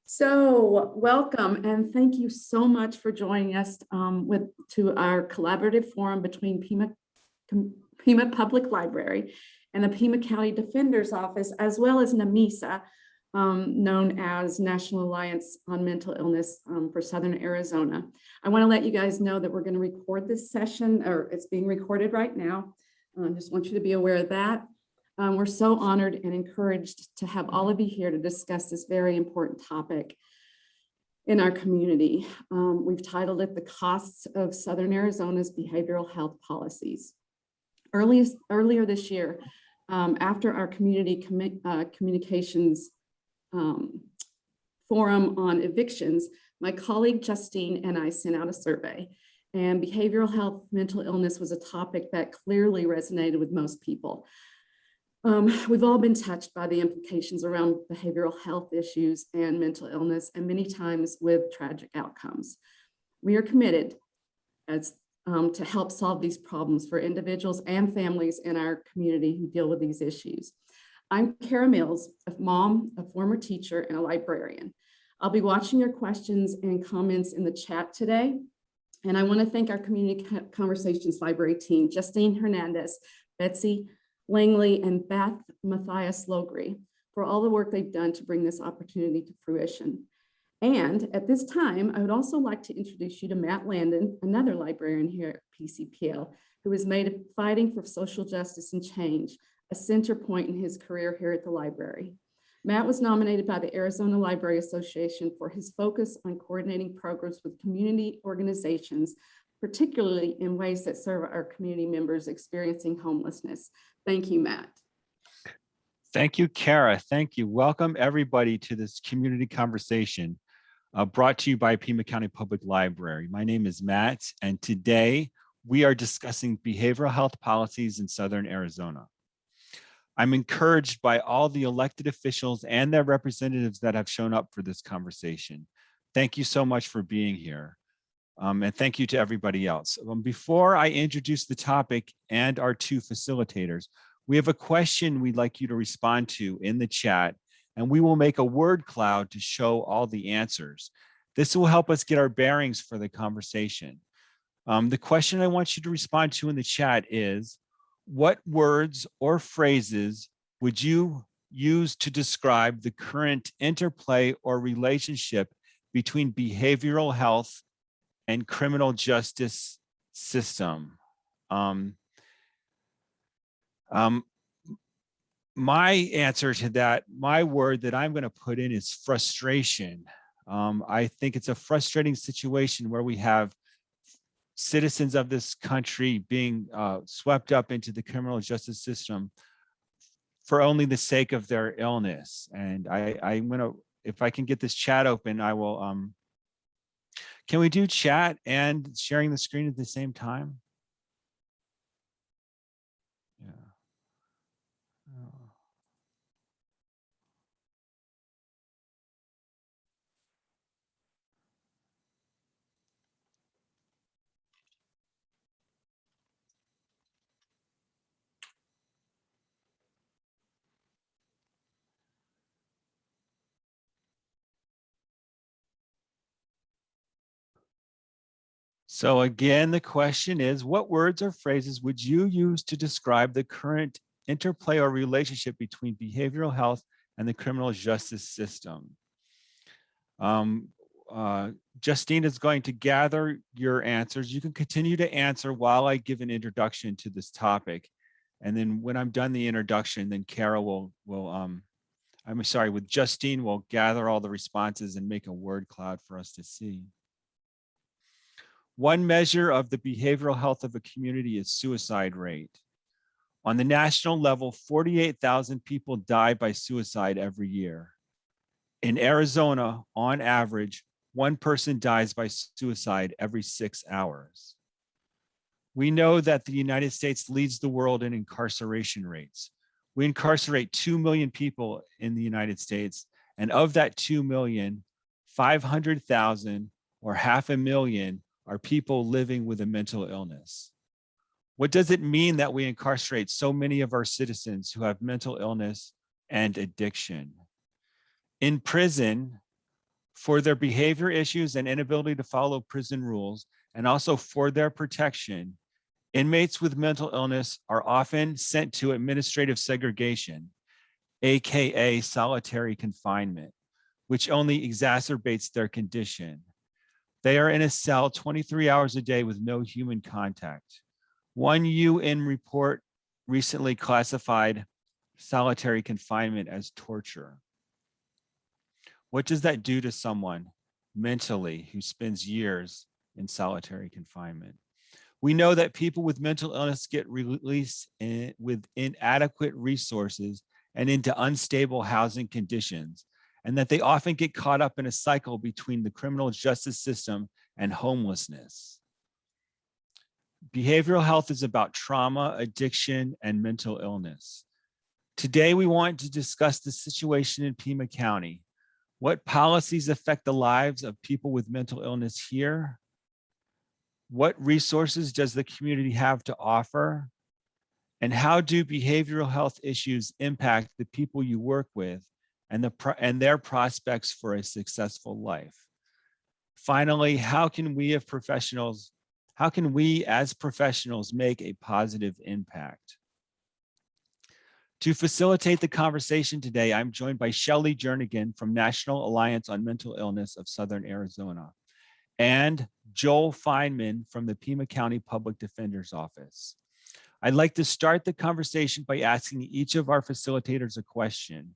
So welcome and thank you so much for joining us to our collaborative forum between Pima Public Library and the Pima County Defender's Office, as well as NAMISA, known as National Alliance on Mental Illness for Southern Arizona. I want to let you guys know that we're going to record this session, or it's being recorded right now. Just want you to be aware of that. We're so honored and encouraged to have all of you here to discuss this very important topic in our community. We've titled it The Costs of Southern Arizona's Behavioral Health Policies. Earlier this year, after our community communications forum on evictions, my colleague Justine and I sent out a survey, and behavioral health, mental illness was a topic that clearly resonated with most people. We've all been touched by the implications around behavioral health issues and mental illness, and many times with tragic outcomes. We are committed to help solve these problems for individuals and families in our community who deal with these issues. I'm Kara Mills, a mom, a former teacher, and a librarian. I'll be watching your questions and comments in the chat today. And I want to thank our Community Conversations Library team, Justine Hernandez, Betsy Langley, and Beth Matthias Logri, for all the work they've done to bring this opportunity to fruition. And at this time, I would also like to introduce you to Matt Landon, another librarian here at PCPL, who has made fighting for social justice and change a center point in his career here at the library. Matt was nominated by the Arizona Library Association for his focus on coordinating programs with community organizations, particularly in ways that serve our community members experiencing homelessness. Thank you, Matt. Thank you, Kara. Thank you. Welcome everybody to this community conversation brought to you by Pima County Public Library. My name is Matt, and today we are discussing behavioral health policies in Southern Arizona. I'm encouraged by all the elected officials and their representatives that have shown up for this conversation. Thank you so much for being here. And thank you to everybody else. Before I introduce the topic and our two facilitators, we have a question we'd like you to respond to in the chat, and we will make a word cloud to show all the answers. This will help us get our bearings for the conversation. The question I want you to respond to in the chat is, what words or phrases would you use to describe the current interplay or relationship between behavioral health and criminal justice system? My answer to that, my word that I'm going to put in is frustration. I think it's a frustrating situation where we have citizens of this country being swept up into the criminal justice system for only the sake of their illness. And I'm going to, if I can get this chat open, I will, can we do chat and sharing the screen at the same time? Yeah. So again, the question is, what words or phrases would you use to describe the current interplay or relationship between behavioral health and the criminal justice system? Justine is going to gather your answers. You can continue to answer while I give an introduction to this topic. And then when I'm done the introduction, then Kara with Justine will gather all the responses and make a word cloud for us to see. One measure of the behavioral health of a community is suicide rate. On the national level, 48,000 people die by suicide every year. In Arizona, on average, one person dies by suicide every 6 hours. We know that the United States leads the world in incarceration rates. We incarcerate 2 million people in the United States, and of that 2 million, 500,000 or 500,000 are people living with a mental illness. What does it mean that we incarcerate so many of our citizens who have mental illness and addiction? In prison, For their behavior issues and inability to follow prison rules, and also for their protection, inmates with mental illness are often sent to administrative segregation, AKA solitary confinement, which only exacerbates their condition. They are in a cell 23 hours a day with no human contact. One UN report recently classified solitary confinement as torture. What does that do to someone mentally who spends years in solitary confinement? We know that people with mental illness get released with inadequate resources and into unstable housing conditions, and that they often get caught up in a cycle between the criminal justice system and homelessness. Behavioral health is about trauma, addiction, and mental illness. Today, we want to discuss the situation in Pima County. What policies affect the lives of people with mental illness here? What resources does the community have to offer? And how do behavioral health issues impact the people you work with and their prospects for a successful life? Finally, how can we as professionals make a positive impact? To facilitate the conversation today, I'm joined by Shelley Jernigan from National Alliance on Mental Illness of Southern Arizona and Joel Feynman from the Pima County Public Defender's Office. I'd like to start the conversation by asking each of our facilitators a question.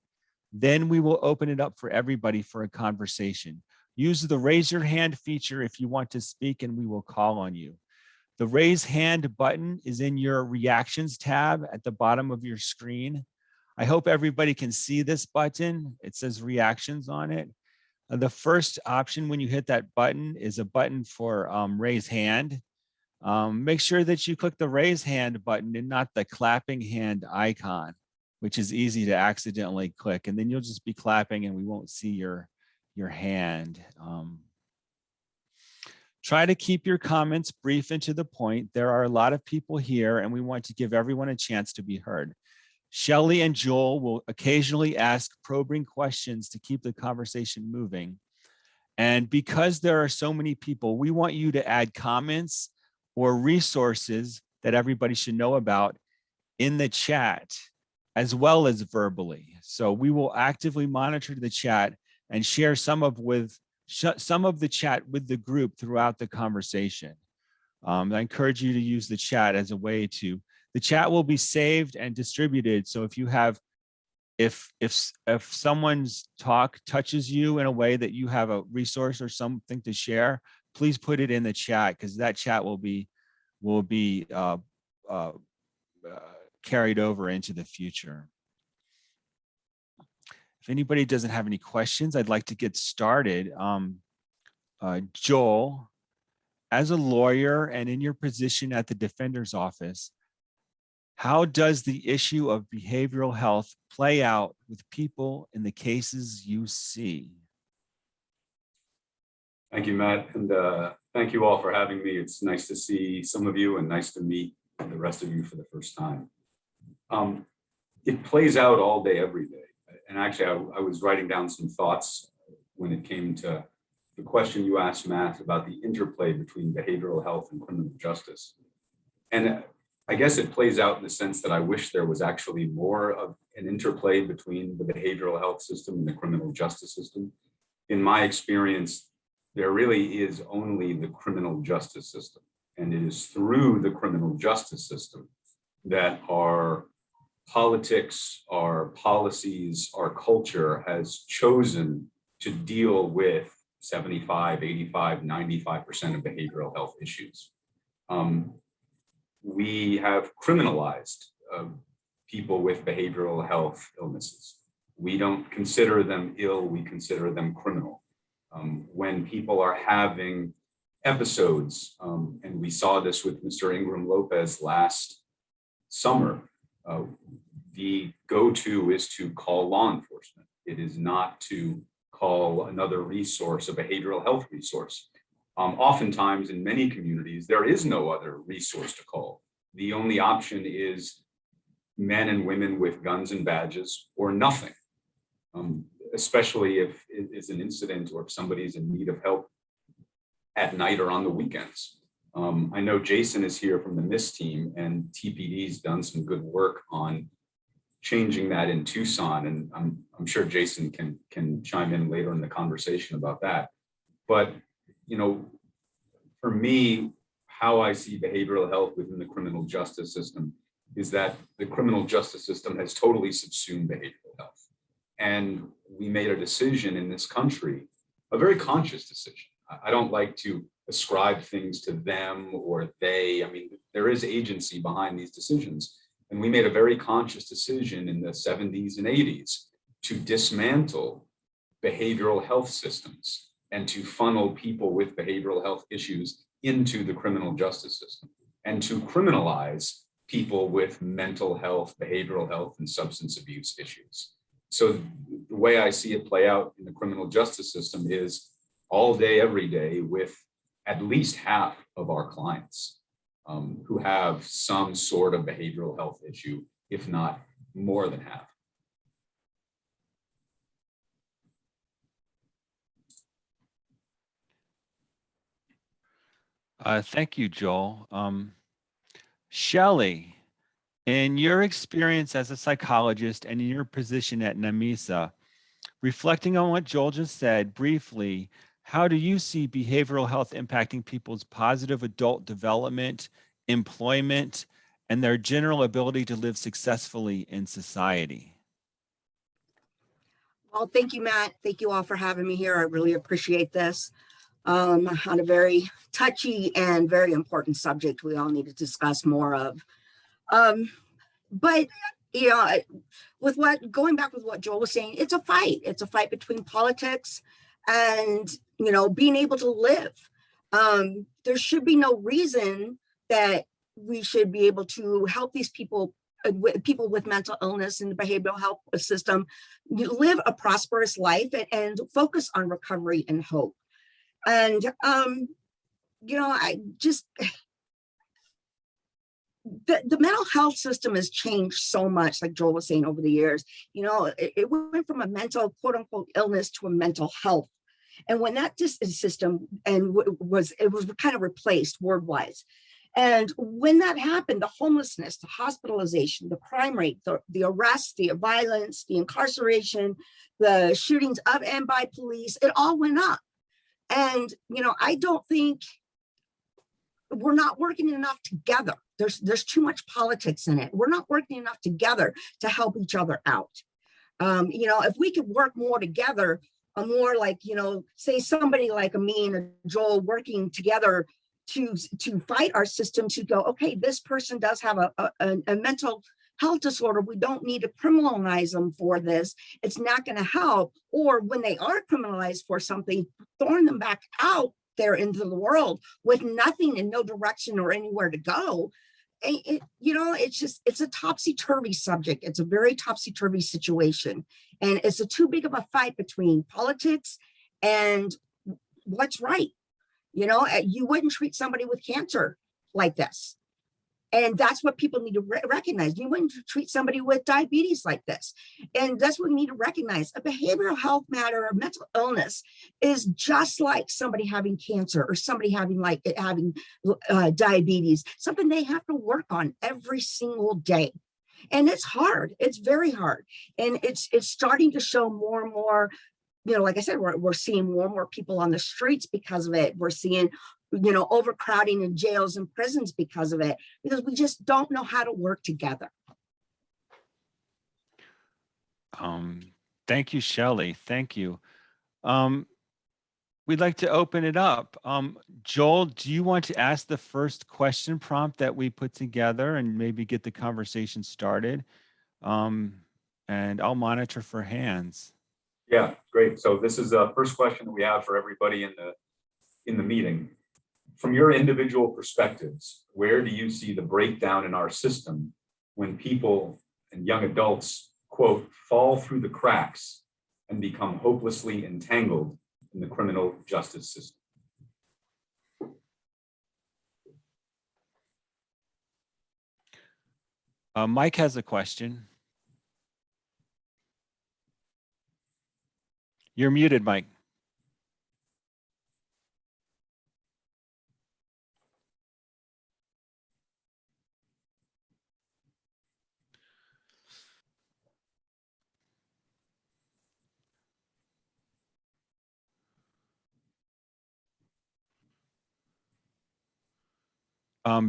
Then we will open it up for everybody for a conversation. Use the raise your hand feature if you want to speak and we will call on you. The raise hand button is in your reactions tab at the bottom of your screen. I hope everybody can see this button. It says reactions on it. The first option when you hit that button is a button for raise hand. Make sure that you click the raise hand button and not the clapping hand icon, which is easy to accidentally click. And then you'll just be clapping and we won't see your hand. Try to keep your comments brief and to the point. There are a lot of people here and we want to give everyone a chance to be heard. Shelley and Joel will occasionally ask probing questions to keep the conversation moving. And because there are so many people, we want you to add comments or resources that everybody should know about in the chat, as well as verbally. So we will actively monitor the chat and share some of the chat with the group throughout the conversation. I encourage you to use the chat as a way to, the chat will be saved and distributed. So if you have, if someone's talk touches you in a way that you have a resource or something to share, please put it in the chat because that chat will be carried over into the future. If anybody doesn't have any questions, I'd like to get started. Joel, as a lawyer and in your position at the Defender's Office, how does the issue of behavioral health play out with people in the cases you see? Thank you, Matt, and thank you all for having me. It's nice to see some of you and nice to meet the rest of you for the first time. It plays out all day, every day. And actually, I was writing down some thoughts when it came to the question you asked, Matt, about the interplay between behavioral health and criminal justice. And I guess it plays out in the sense that I wish there was actually more of an interplay between the behavioral health system and the criminal justice system. In my experience, there really is only the criminal justice system. And it is through the criminal justice system that our politics, our policies, our culture has chosen to deal with 75, 85, 95% of behavioral health issues. We have criminalized people with behavioral health illnesses. We don't consider them ill, we consider them criminal. When people are having episodes, and we saw this with Mr. Ingram Lopez last summer, the go-to is to call law enforcement. It is not to call another resource, a behavioral health resource. Oftentimes in many communities, there is no other resource to call. The only option is men and women with guns and badges or nothing. especially if it is an incident or if somebody's in need of help at night or on the weekends. I know Jason is here from the MISS team, and TPD's done some good work on changing that in Tucson, and I'm sure Jason can chime in later in the conversation about that. But for me, how I see behavioral health within the criminal justice system is that the criminal justice system has totally subsumed behavioral health. And we made a decision in this country, a very conscious decision. I don't like to ascribe things to them or they. I mean, there is agency behind these decisions. And we made a very conscious decision in the 70s and 80s to dismantle behavioral health systems and to funnel people with behavioral health issues into the criminal justice system and to criminalize people with mental health, behavioral health, and substance abuse issues. So the way I see it play out in the criminal justice system is all day, every day, with at least half of our clients who have some sort of behavioral health issue, if not more than half. Thank you, Joel. Shelley, in your experience as a psychologist and in your position at NAMISA, reflecting on what Joel just said briefly, how do you see behavioral health impacting people's positive adult development, employment, and their general ability to live successfully in society? Well, thank you, Matt. Thank you all for having me here. I really appreciate this on a very touchy and very important subject we all need to discuss more of. But with going back with what Joel was saying, it's a fight. It's a fight between politics and being able to live. There should be no reason that we should be able to help these people with mental illness in the behavioral health system live a prosperous life and focus on recovery and hope. And I just the mental health system has changed so much, like Joel was saying, over the years. It went from a mental quote unquote illness to a mental health. And when that system was kind of replaced word wise. And when that happened, the homelessness, the hospitalization, the crime rate, the arrests, the violence, the incarceration, the shootings of and by police, it all went up. And, I don't think we're not working enough together. There's too much politics in it. We're not working enough together to help each other out. If we could work more together, more like, say somebody like me and Joel working together to fight our system, to go, okay, this person does have a mental health disorder. We don't need to criminalize them for this. It's not going to help. Or when they are criminalized for something, throwing them back out there into the world with nothing and no direction or anywhere to go. It's a topsy-turvy subject. It's a very topsy-turvy situation. And it's too big of a fight between politics and what's right. You wouldn't treat somebody with cancer like this. And that's what people need to recognize. You wouldn't treat somebody with diabetes like this. And that's what we need to recognize. A behavioral health matter or mental illness is just like somebody having cancer or somebody having diabetes, something they have to work on every single day. And it's hard. It's very hard. And it's starting to show more and more. Like I said, we're seeing more and more people on the streets because of it. We're seeing, overcrowding in jails and prisons because of it, because we just don't know how to work together. Thank you, Shelley. Thank you. We'd like to open it up. Joel, do you want to ask the first question prompt that we put together and maybe get the conversation started? And I'll monitor for hands. Yeah, great. So this is the first question that we have for everybody in the meeting. From your individual perspectives, where do you see the breakdown in our system when people and young adults, quote, fall through the cracks and become hopelessly entangled in the criminal justice system? Mike has a question. You're muted, Mike.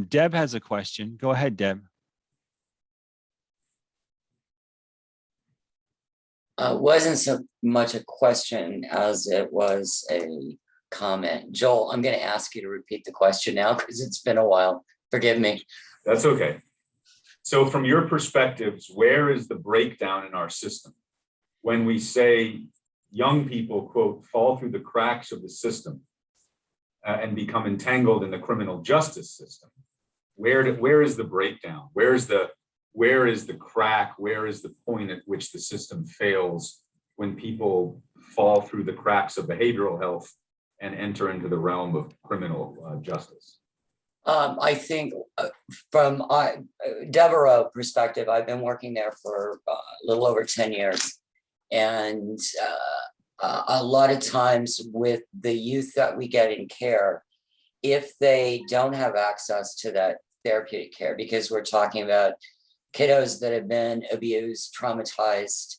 Deb has a question. Go ahead, Deb. Wasn't so much a question as it was a comment. Joel, I'm going to ask you to repeat the question now because it's been a while. Forgive me. That's okay. So from your perspectives, where is the breakdown in our system? When we say young people, quote, fall through the cracks of the system and become entangled in the criminal justice system, where is the breakdown? Where is the crack? Where is the point at which the system fails when people fall through the cracks of behavioral health and enter into the realm of criminal justice? I think from Devereaux perspective, I've been working there for a little over 10 years. And a lot of times with the youth that we get in care, if they don't have access to that therapeutic care, because we're talking about kiddos that have been abused, traumatized,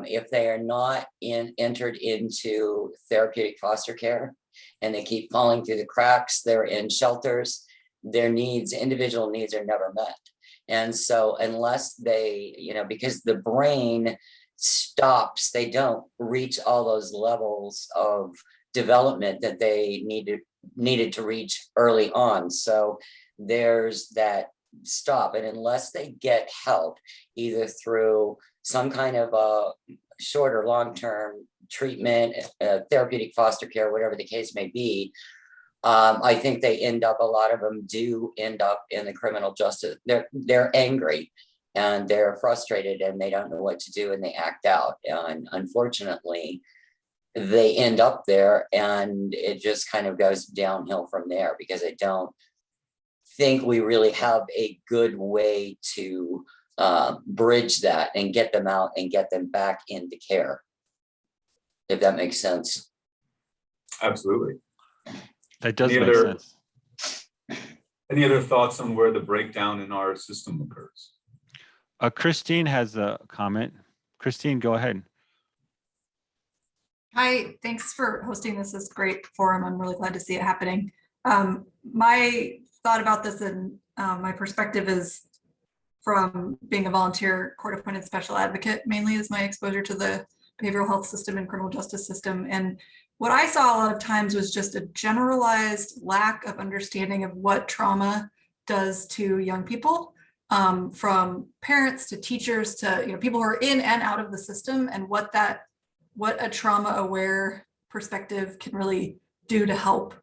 if they are not entered into therapeutic foster care and they keep falling through the cracks, they're in shelters, their needs, individual needs are never met. And so unless they, because the brain stops, they don't reach all those levels of development that they needed to reach early on. So there's that stop. And unless they get help, either through some kind of a short or long-term treatment, therapeutic foster care, whatever the case may be, I think a lot of them do end up in the criminal justice. They're angry and they're frustrated and they don't know what to do and they act out. And unfortunately, they end up there and it just kind of goes downhill from there because I don't think we really have a good way to bridge that and get them out and get them back into care, if that makes sense. Absolutely. That does make sense. Any other thoughts on where the breakdown in our system occurs? Christine has a comment. Christine, go ahead. Hi, thanks for hosting this. This great forum. I'm really glad to see it happening. My thought about this and my perspective is from being a volunteer court-appointed special advocate, mainly is my exposure to the behavioral health system and criminal justice system. And what I saw a lot of times was just a generalized lack of understanding of what trauma does to young people, from parents to teachers to people who are in and out of the system, and what a trauma-aware perspective can really do to help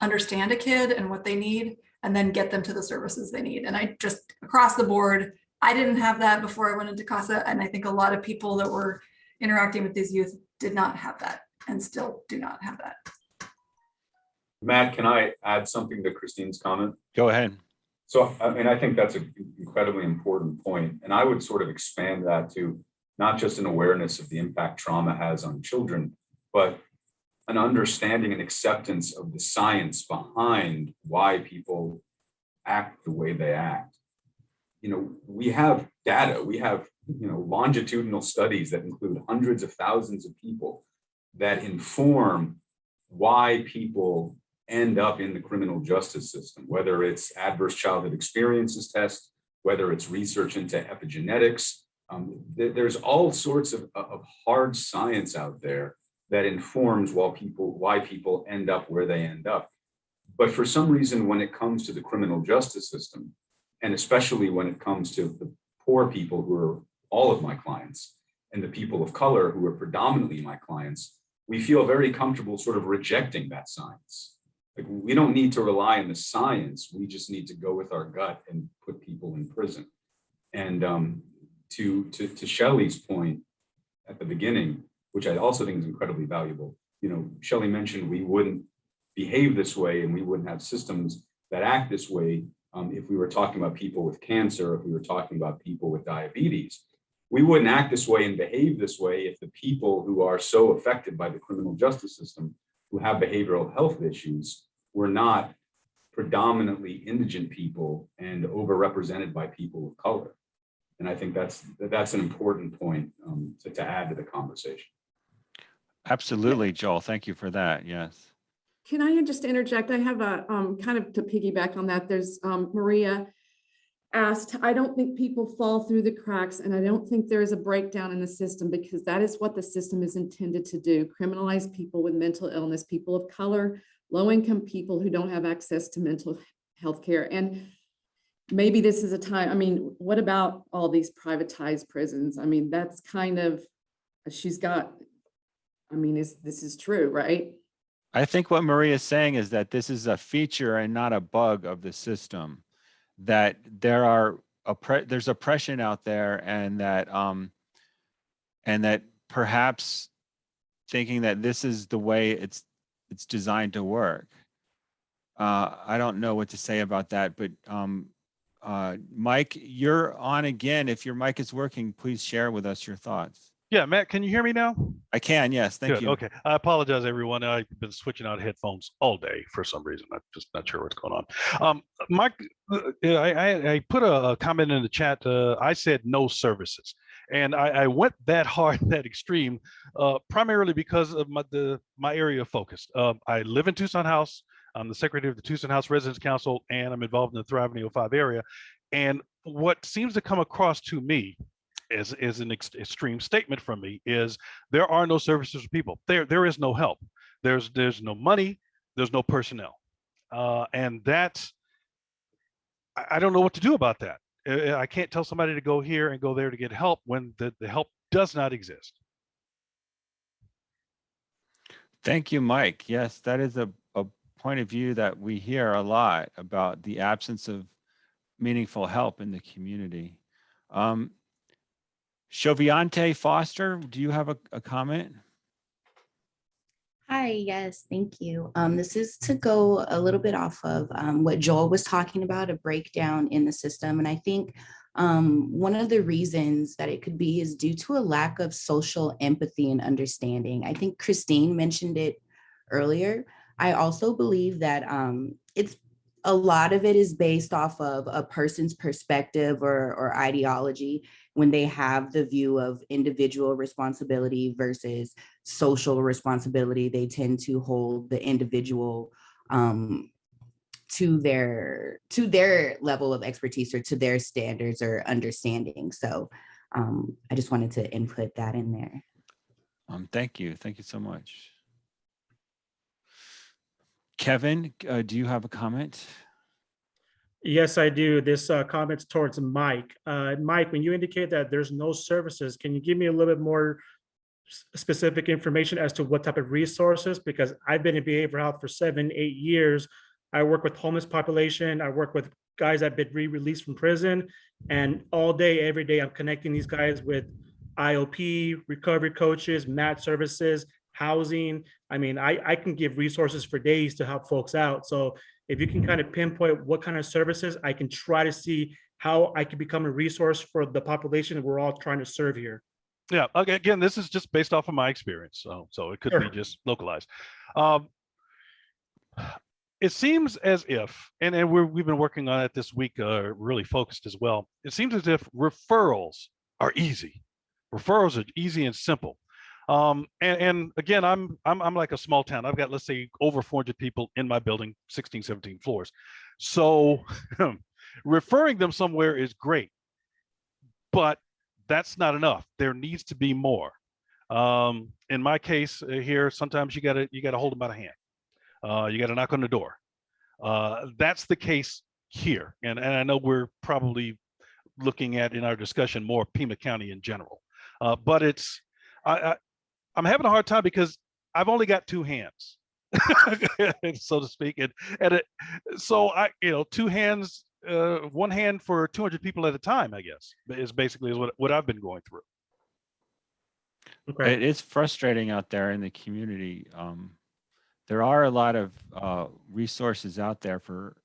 understand a kid and what they need, and then get them to the services they need. And I just, across the board, I didn't have that before I went into CASA, and I think a lot of people that were interacting with these youth did not have that and still do not have that. Matt, can I add something to Christine's comment? Go ahead. So, I think that's an incredibly important point. And I would sort of expand that to not just an awareness of the impact trauma has on children, but an understanding and acceptance of the science behind why people act the way they act. We have data, we have, longitudinal studies that include hundreds of thousands of people that inform why people end up in the criminal justice system, whether it's adverse childhood experiences test, whether it's research into epigenetics. There's all sorts of hard science out there that informs why people end up where they end up. But for some reason, when it comes to the criminal justice system, and especially when it comes to the poor people who are all of my clients and the people of color who are predominantly my clients, we feel very comfortable sort of rejecting that science. Like, we don't need to rely on the science. We just need to go with our gut and put people in prison. And to Shelley's point at the beginning, which I also think is incredibly valuable, Shelley mentioned we wouldn't behave this way and we wouldn't have systems that act this way if we were talking about people with cancer, if we were talking about people with diabetes. We wouldn't act this way and behave this way if the people who are so affected by the criminal justice system, who have behavioral health issues, were not predominantly indigent people and overrepresented by people of color. And I think that's an important point to add to the conversation. Absolutely, Joel. Thank you for that. Yes. Can I just interject? I have a kind of to piggyback on that. There's Maria asked, I don't think people fall through the cracks, and I don't think there is a breakdown in the system, because that is what the system is intended to do: criminalize people with mental illness, people of color, low-income people who don't have access to mental health care. And maybe this is a time, I mean, what about all these privatized prisons? I mean, that's kind of, she's got, I mean, this is true, right? I think what Maria is saying is that this is a feature and not a bug of the system, that there's oppression out there, and that perhaps thinking that this is the way it's designed to work. I don't know what to say about that, but Mike, you're on again. If your mic is working, please share with us your thoughts. Yeah, Matt, can you hear me now? I can, yes, thank Good. you. Okay, I apologize, everyone. I've been switching out headphones all day for some reason. I'm just not sure what's going on. Mike, I put a comment in the chat. I said no services, and I went that hard, that extreme, primarily because of my area of focus. I live in Tucson House. I'm the secretary of the Tucson House Residents Council, and I'm involved in the Thriving 05 area. And what seems to come across to me is an extreme statement from me is there are no services for people. There is no help. There's no money. There's no personnel. And that's, I don't know what to do about that. I can't tell somebody to go here and go there to get help when the help does not exist. Thank you, Mike. Yes, that is a point of view that we hear a lot about, the absence of meaningful help in the community. Shoviante Foster, do you have a comment? Hi, yes, thank you. This is to go a little bit off of what Joel was talking about, a breakdown in the system. And I think one of the reasons that it could be is due to a lack of social empathy and understanding. I think Christine mentioned it earlier. I also believe that it's a lot of it is based off of a person's perspective or ideology when they have the view of individual responsibility versus social responsibility. They tend to hold the individual to their level of expertise or to their standards or understanding. So I just wanted to input that in there. Thank you. Thank you so much. Kevin, do you have a comment? Yes, I do. This comment's towards Mike. Mike, when you indicate that there's no services, can you give me a little bit more specific information as to what type of resources? Because I've been in behavioral health for 7-8 years. I work with homeless population. I work with guys that have been re-released from prison. And all day, every day, I'm connecting these guys with IOP, recovery coaches, MAT services, housing. I mean, I can give resources for days to help folks out. So if you can kind of pinpoint what kind of services, I can try to see how I can become a resource for the population that we're all trying to serve here. Yeah, okay, again, this is just based off of my experience. So it could Sure. be just localized. It seems as if, and we've been working on it this week, really focused as well. It seems as if referrals are easy. Referrals are easy and simple. And again, I'm like a small town. I've got, let's say, over 400 people in my building, 16, 17 floors. So referring them somewhere is great, but that's not enough. There needs to be more. In my case here, sometimes you gotta hold them by the hand. You gotta knock on the door. That's the case here. And I know we're probably looking at in our discussion more Pima County in general. But it's, I'm having a hard time because I've only got two hands, so to speak. So two hands, one hand for 200 people at a time, I guess, is basically what I've been going through. Okay. It is frustrating out there in the community. There are a lot of resources out there for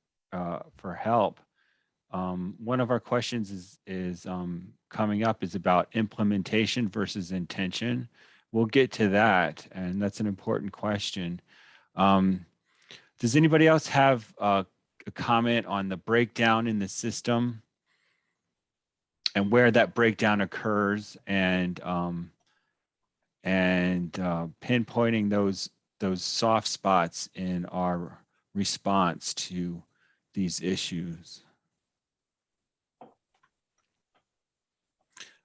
help, One of our questions is coming up is about implementation versus intention. We'll get to that, and that's an important question. Does anybody else have a comment on the breakdown in the system and where that breakdown occurs, and pinpointing those soft spots in our response to these issues?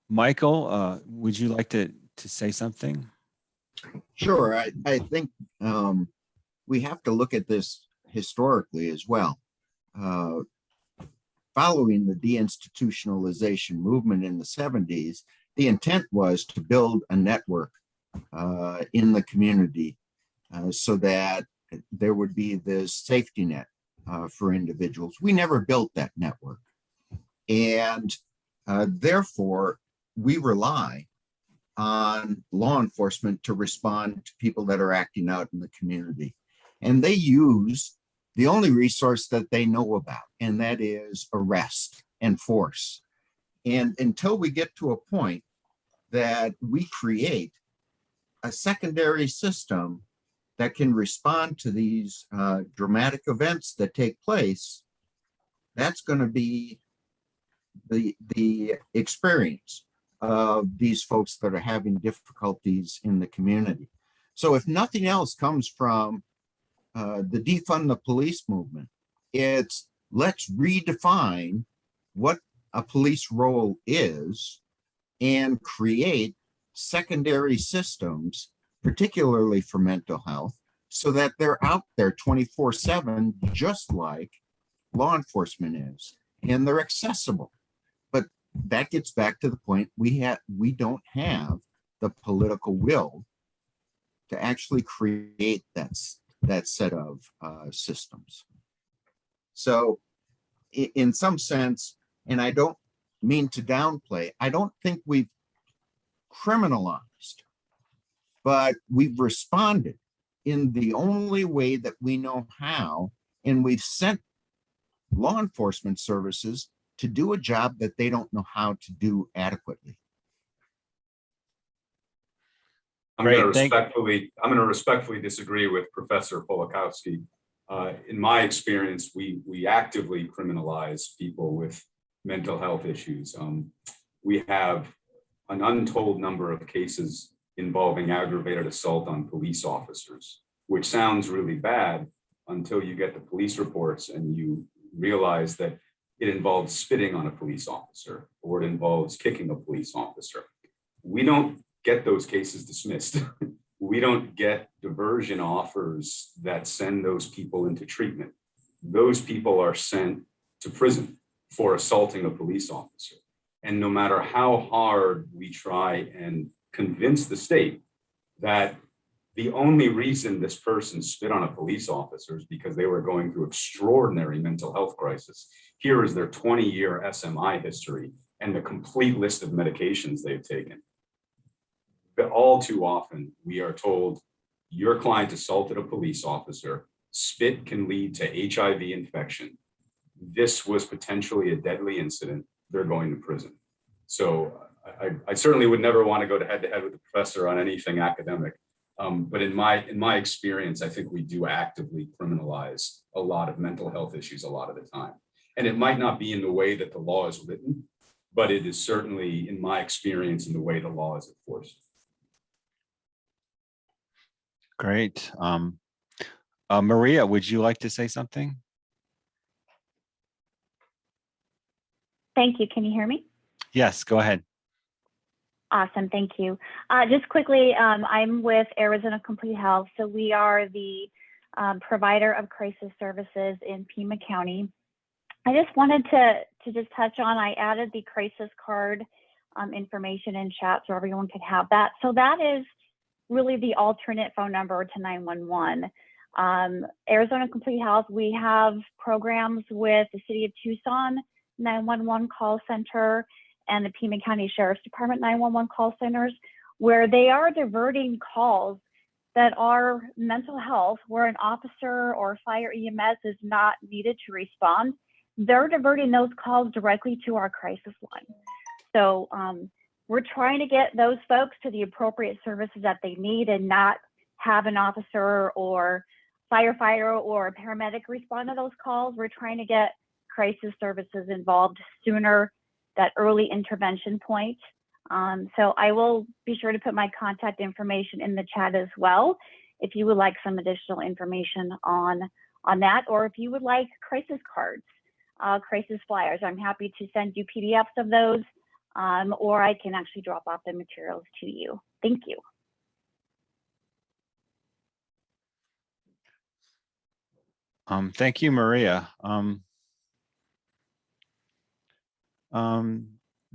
Michael, would you like to say something? Sure. I think we have to look at this historically as well. Following the deinstitutionalization movement in the 70s, the intent was to build a network in the community so that there would be this safety net for individuals. We never built that network. And therefore, we rely on law enforcement to respond to people that are acting out in the community. And they use the only resource that they know about, and that is arrest and force. And until we get to a point that we create a secondary system that can respond to these dramatic events that take place, that's going to be the experience of these folks that are having difficulties in the community. So if nothing else comes from the defund the police movement, it's let's redefine what a police role is and create secondary systems, particularly for mental health, so that they're out there 24/7, just like law enforcement is, and they're accessible. But that gets back to the point we don't have the political will to actually create that set of systems. So in some sense, and I don't mean to downplay, I don't think we've criminalized, but we've responded in the only way that we know how, and we've sent law enforcement services to do a job that they don't know how to do adequately. I'm going to respectfully disagree with Professor Polakowski. In my experience, we actively criminalize people with mental health issues. We have an untold number of cases involving aggravated assault on police officers, which sounds really bad until you get the police reports and you realize that it involves spitting on a police officer or it involves kicking a police officer. We don't get those cases dismissed. We don't get diversion offers that send those people into treatment. Those people are sent to prison for assaulting a police officer. And no matter how hard we try and convince the state that the only reason this person spit on a police officer is because they were going through extraordinary mental health crisis. Here is their 20-year SMI history and the complete list of medications they've taken. But all too often, we are told your client assaulted a police officer, spit can lead to HIV infection. This was potentially a deadly incident. They're going to prison. So I certainly would never want to go head to head with the professor on anything academic. But in my experience, I think we do actively criminalize a lot of mental health issues a lot of the time. And it might not be in the way that the law is written, but it is certainly, in my experience, in the way the law is enforced. Great. Maria, would you like to say something? Thank you. Can you hear me? Yes, go ahead. Awesome. Thank you. Just quickly, I'm with Arizona Complete Health. So we are the provider of crisis services in Pima County. I just wanted to just touch on, I added the crisis card information in chat so everyone could have that. So that is really the alternate phone number to 911. Arizona Complete Health, we have programs with the City of Tucson 911 call center and the Pima County Sheriff's Department 911 call centers, where they are diverting calls that are mental health, where an officer or fire EMS is not needed to respond. they're diverting those calls directly to our crisis line. So we're trying to get those folks to the appropriate services that they need and not have an officer or firefighter or a paramedic respond to those calls. We're trying to get crisis services involved sooner, that early intervention point. So I will be sure to put my contact information in the chat as well, if you would like some additional information on that, or if you would like crisis cards, crisis flyers. I'm happy to send you PDFs of those, or I can actually drop off the materials to you. Thank you. Thank you, Maria.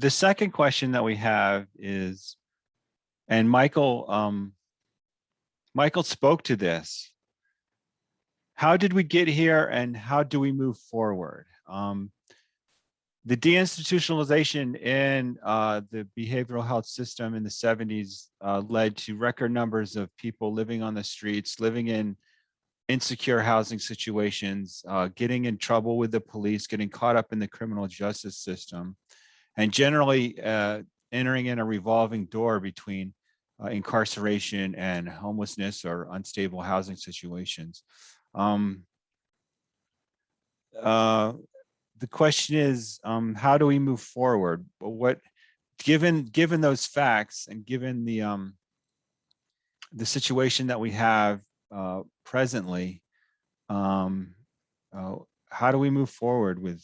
The second question that we have is, and Michael spoke to this. How did we get here and how do we move forward? The deinstitutionalization in the behavioral health system in the 70s led to record numbers of people living on the streets, living in insecure housing situations, getting in trouble with the police, getting caught up in the criminal justice system, and generally entering in a revolving door between incarceration and homelessness or unstable housing situations. The question is, how do we move forward? What, given those facts and given the situation that we have presently, how do we move forward with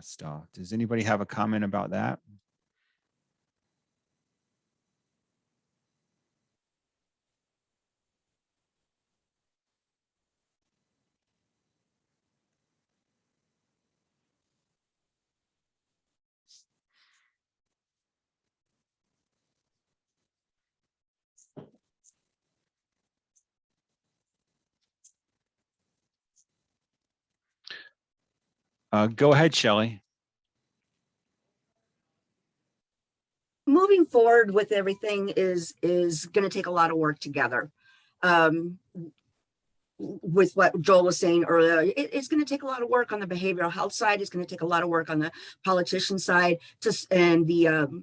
stuff? Does anybody have a comment about that? Go ahead, Shelley. Moving forward with everything is going to take a lot of work together. With what Joel was saying earlier, it's going to take a lot of work on the behavioral health side. It's going to take a lot of work on the politician side and the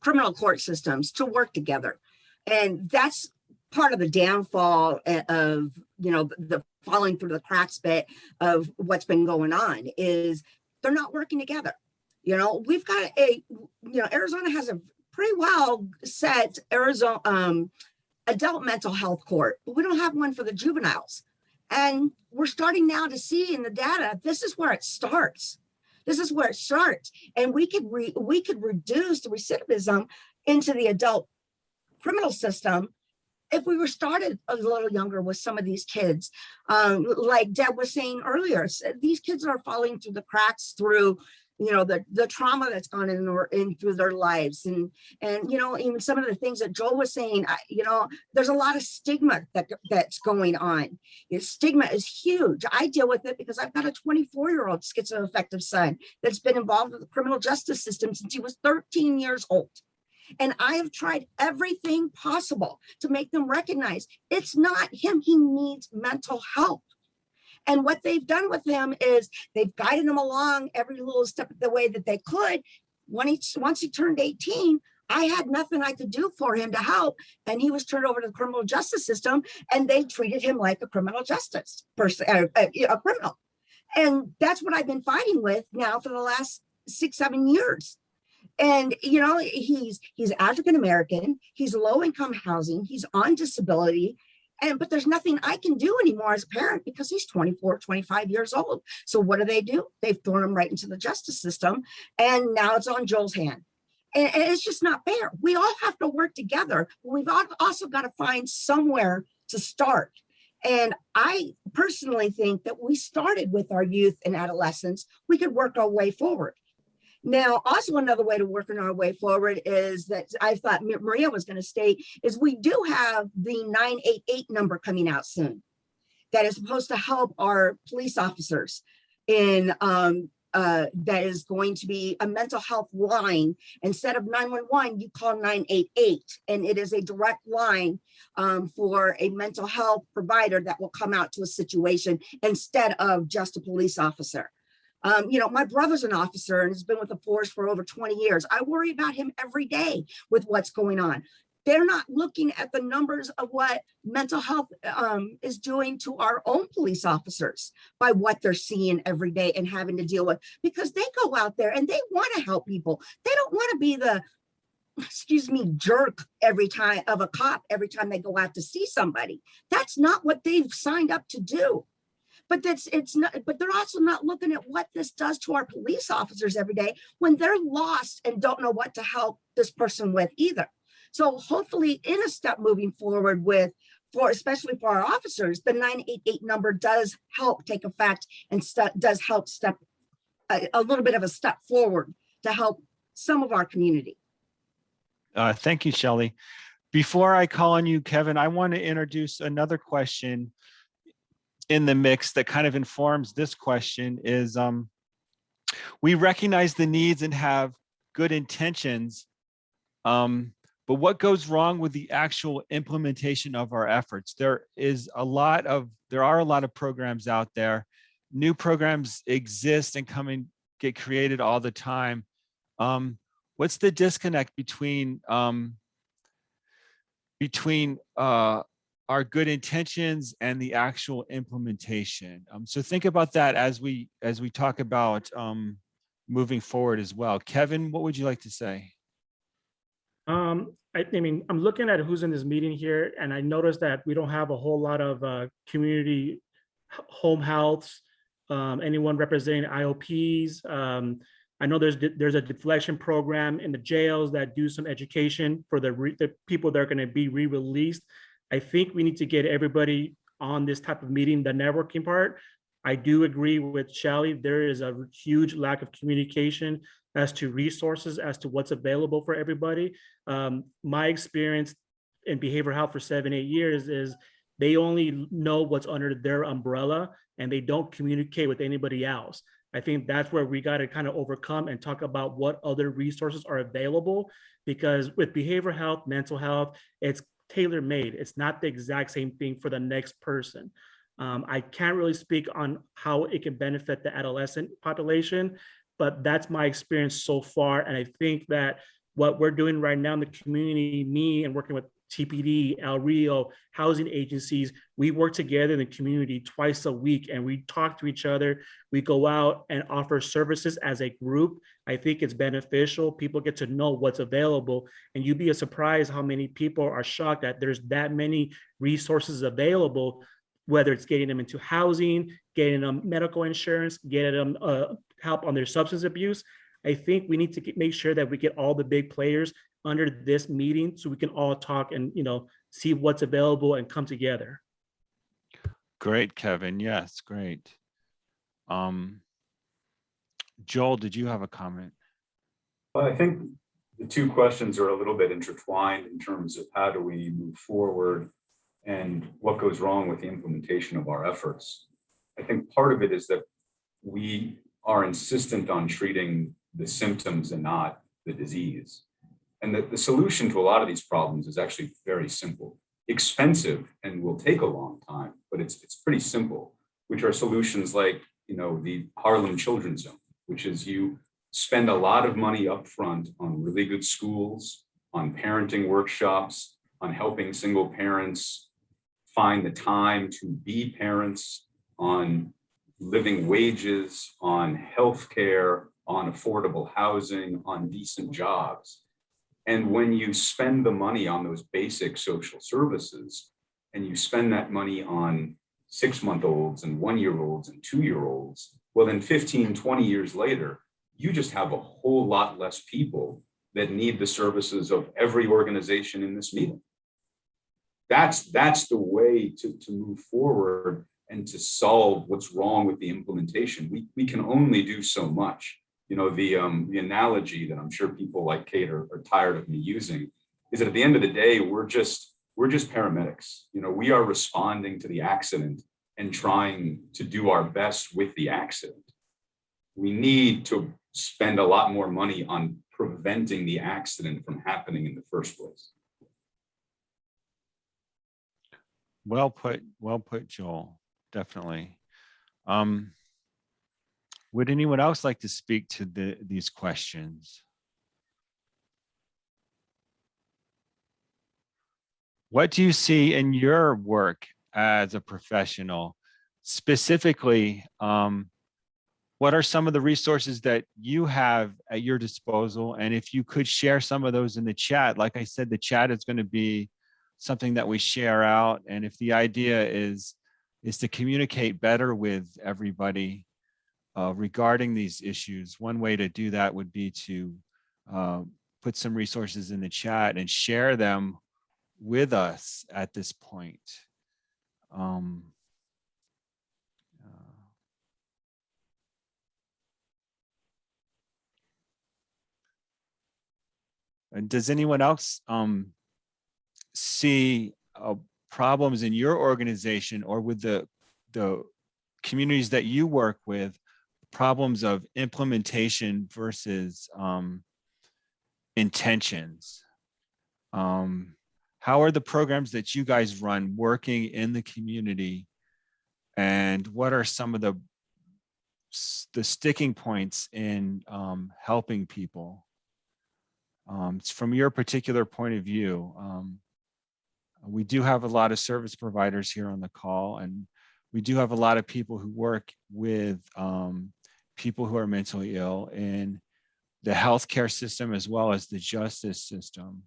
criminal court systems to work together. And that's part of the downfall of, the falling through the cracks bit of what's been going on is they're not working together. We've got Arizona has a pretty well set adult mental health court, but we don't have one for the juveniles. And we're starting now to see in the data, this is where it starts. And we could reduce the recidivism into the adult criminal system if we were started a little younger with some of these kids. Like Deb was saying earlier, these kids are falling through the cracks through the trauma that's gone in through their lives. And even some of the things that Joel was saying, there's a lot of stigma that's going on. Stigma is huge. I deal with it because I've got a 24-year-old schizoaffective son that's been involved with the criminal justice system since he was 13 years old. And I have tried everything possible to make them recognize it's not him. He needs mental help. And what they've done with him is they've guided him along every little step of the way that they could. Once he turned 18, I had nothing I could do for him to help. And he was turned over to the criminal justice system and they treated him like a criminal justice person, a criminal. And that's what I've been fighting with now for the last 6-7 years. And, he's African-American, he's low-income housing, he's on disability, but there's nothing I can do anymore as a parent because he's 24, 25 years old. So what do? They've thrown him right into the justice system. And now it's on Joel's hand. And it's just not fair. We all have to work together. We've also got to find somewhere to start. And I personally think that we started with our youth and adolescents. We could work our way forward. Now, also another way to work on our way forward is that I thought Maria was going to state is we do have the 988 number coming out soon that is supposed to help our police officers in that is going to be a mental health line. Instead of 911, you call 988, and it is a direct line for a mental health provider that will come out to a situation instead of just a police officer. My brother's an officer and has been with the force for over 20 years. I worry about him every day with what's going on. They're not looking at the numbers of what mental health is doing to our own police officers by what they're seeing every day and having to deal with, because they go out there and they want to help people. They don't want to be the, jerk every time of a cop every time they go out to see somebody. That's not what they've signed up to do. But but they're also not looking at what this does to our police officers every day when they're lost and don't know what to help this person with either. So hopefully in a step moving forward especially for our officers, the 988 number does help take effect and does help step a little bit of a step forward to help some of our community. Thank you, Shelley. Before I call on you, Kevin, I want to introduce another question in the mix that kind of informs this question is, we recognize the needs and have good intentions, but what goes wrong with the actual implementation of our efforts? There are a lot of programs out there. New programs exist and get created all the time. What's the disconnect between our good intentions and the actual implementation? So think about that as we talk about moving forward as well. Kevin, what would you like to say? I mean, I'm looking at who's in this meeting here, and I noticed that we don't have a whole lot of community home healths, anyone representing IOPs. I know there's a deflection program in the jails that do some education for the people that are going to be re-released. I think we need to get everybody on this type of meeting, the networking part. I do agree with Shelley. There is a huge lack of communication as to resources, as to what's available for everybody. My experience in behavioral health for 7-8 years is they only know what's under their umbrella and they don't communicate with anybody else. I think that's where we got to kind of overcome and talk about what other resources are available, because with behavioral health, mental health, it's tailor-made. It's not the exact same thing for the next person. I can't really speak on how it can benefit the adolescent population, but that's my experience so far. And I think that what we're doing right now in the community, me and working with TPD, El Rio, housing agencies, we work together in the community twice a week and we talk to each other. We go out and offer services as a group. I think it's beneficial. People get to know what's available, and you'd be surprised how many people are shocked that there's that many resources available, whether it's getting them into housing, getting them medical insurance, getting them help on their substance abuse. I think we need to make sure that we get all the big players under this meeting so we can all talk and see what's available and come together. Great, Kevin. Yes, great. Joel, did you have a comment? Well, I think the two questions are a little bit intertwined in terms of how do we move forward and what goes wrong with the implementation of our efforts. I think part of it is that we are insistent on treating the symptoms and not the disease. And that the solution to a lot of these problems is actually very simple, expensive, and will take a long time, but it's pretty simple, which are solutions like, the Harlem Children's Zone, which is you spend a lot of money up front on really good schools, on parenting workshops, on helping single parents find the time to be parents, on living wages, on healthcare, on affordable housing, on decent jobs. And when you spend the money on those basic social services, and you spend that money on 6-month-olds and 1-year-olds and 2-year-olds, well, then 15, 20 years later, you just have a whole lot less people that need the services of every organization in this meeting. That's the way to move forward and to solve what's wrong with the implementation. We can only do so much. The analogy that I'm sure people like Kate are tired of me using is that at the end of the day, we're just paramedics. We are responding to the accident and trying to do our best with the accident. We need to spend a lot more money on preventing the accident from happening in the first place. Well put, Joel. Definitely. Would anyone else like to speak to these questions? What do you see in your work as a professional? Specifically, what are some of the resources that you have at your disposal? And if you could share some of those in the chat, like I said, the chat is going to be something that we share out. And if the idea is to communicate better with everybody regarding these issues, one way to do that would be to put some resources in the chat and share them with us at this point. And does anyone else see problems in your organization or with the communities that you work with, problems of implementation versus intentions? How are the programs that you guys run working in the community? And what are some of the sticking points in helping people? From your particular point of view, we do have a lot of service providers here on the call, and we do have a lot of people who work with people who are mentally ill in the healthcare system as well as the justice system.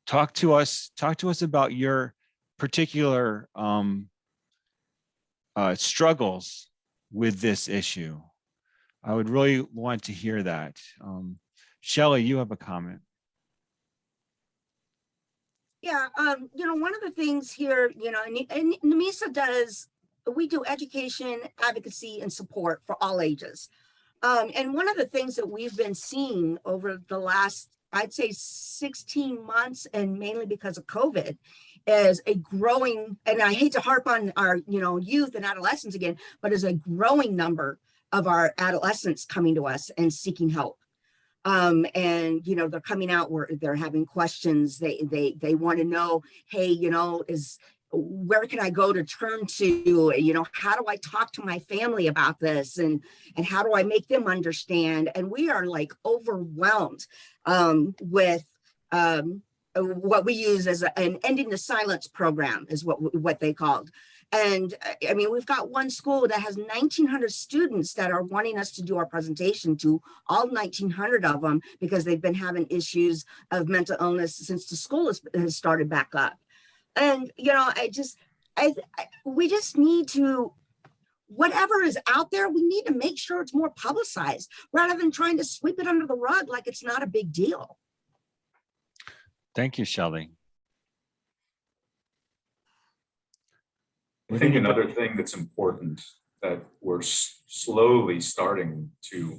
Talk to us about your particular struggles with this issue. I would really want to hear that. Shelley, you have a comment. Yeah, one of the things here, and NMISA does, we do education, advocacy, and support for all ages. And one of the things that we've been seeing over the last, I'd say 16 months, and mainly because of COVID, is a growing, and I hate to harp on our, youth and adolescents again, but is a growing number of our adolescents coming to us and seeking help. And they're coming out where they're having questions. They want to know, hey, where can I go to turn to? How do I talk to my family about this? And how do I make them understand? And we are like overwhelmed with what we use as an ending the silence program is what they called. And I mean, we've got one school that has 1,900 students that are wanting us to do our presentation to, all 1,900 of them, because they've been having issues of mental illness since the school has started back up. And, we just need to, whatever is out there, we need to make sure it's more publicized rather than trying to sweep it under the rug like it's not a big deal. Thank you, Shelley. I think another thing that's important that we're slowly starting to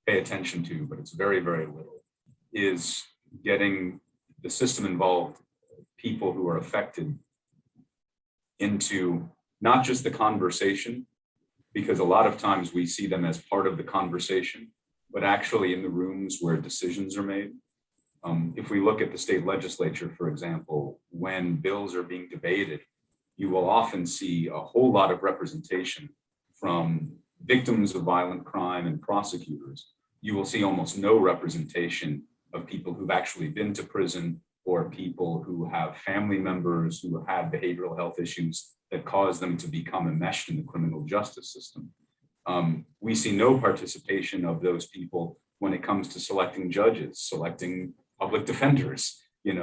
pay attention to, but it's very, very little, is getting the system involved, people who are affected, into not just the conversation, because a lot of times we see them as part of the conversation, but actually in the rooms where decisions are made. If we look at the state legislature, for example, when bills are being debated, you will often see a whole lot of representation from victims of violent crime and prosecutors. You will see almost no representation of people who've actually been to prison, or people who have family members who have behavioral health issues that cause them to become enmeshed in the criminal justice system. We see no participation of those people when it comes to selecting judges, selecting public defenders. They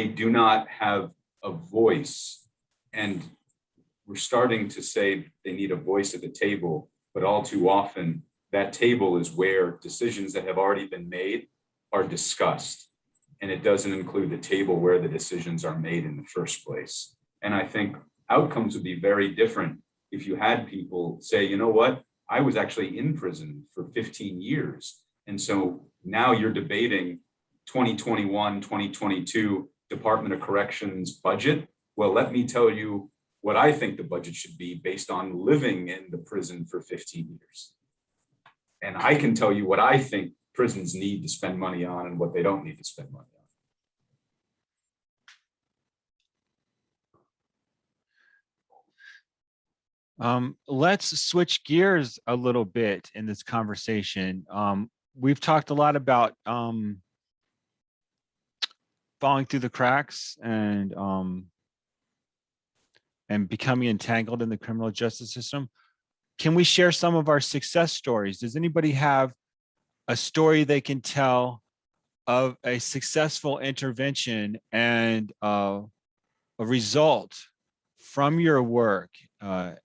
do not have a voice, and we're starting to say they need a voice at the table, but all too often that table is where decisions that have already been made are discussed, and it doesn't include the table where the decisions are made in the first place. And I think outcomes would be very different if you had people say, you know what, I was actually in prison for 15 years. And so now you're debating 2021, 2022 Department of Corrections budget. Well, let me tell you what I think the budget should be based on living in the prison for 15 years. And I can tell you what I think prisons need to spend money on and what they don't need to spend money on. Let's switch gears a little bit in this conversation. We've talked a lot about falling through the cracks and becoming entangled in the criminal justice system. Can we share some of our success stories? Does anybody have a story they can tell of a successful intervention and a result from your work on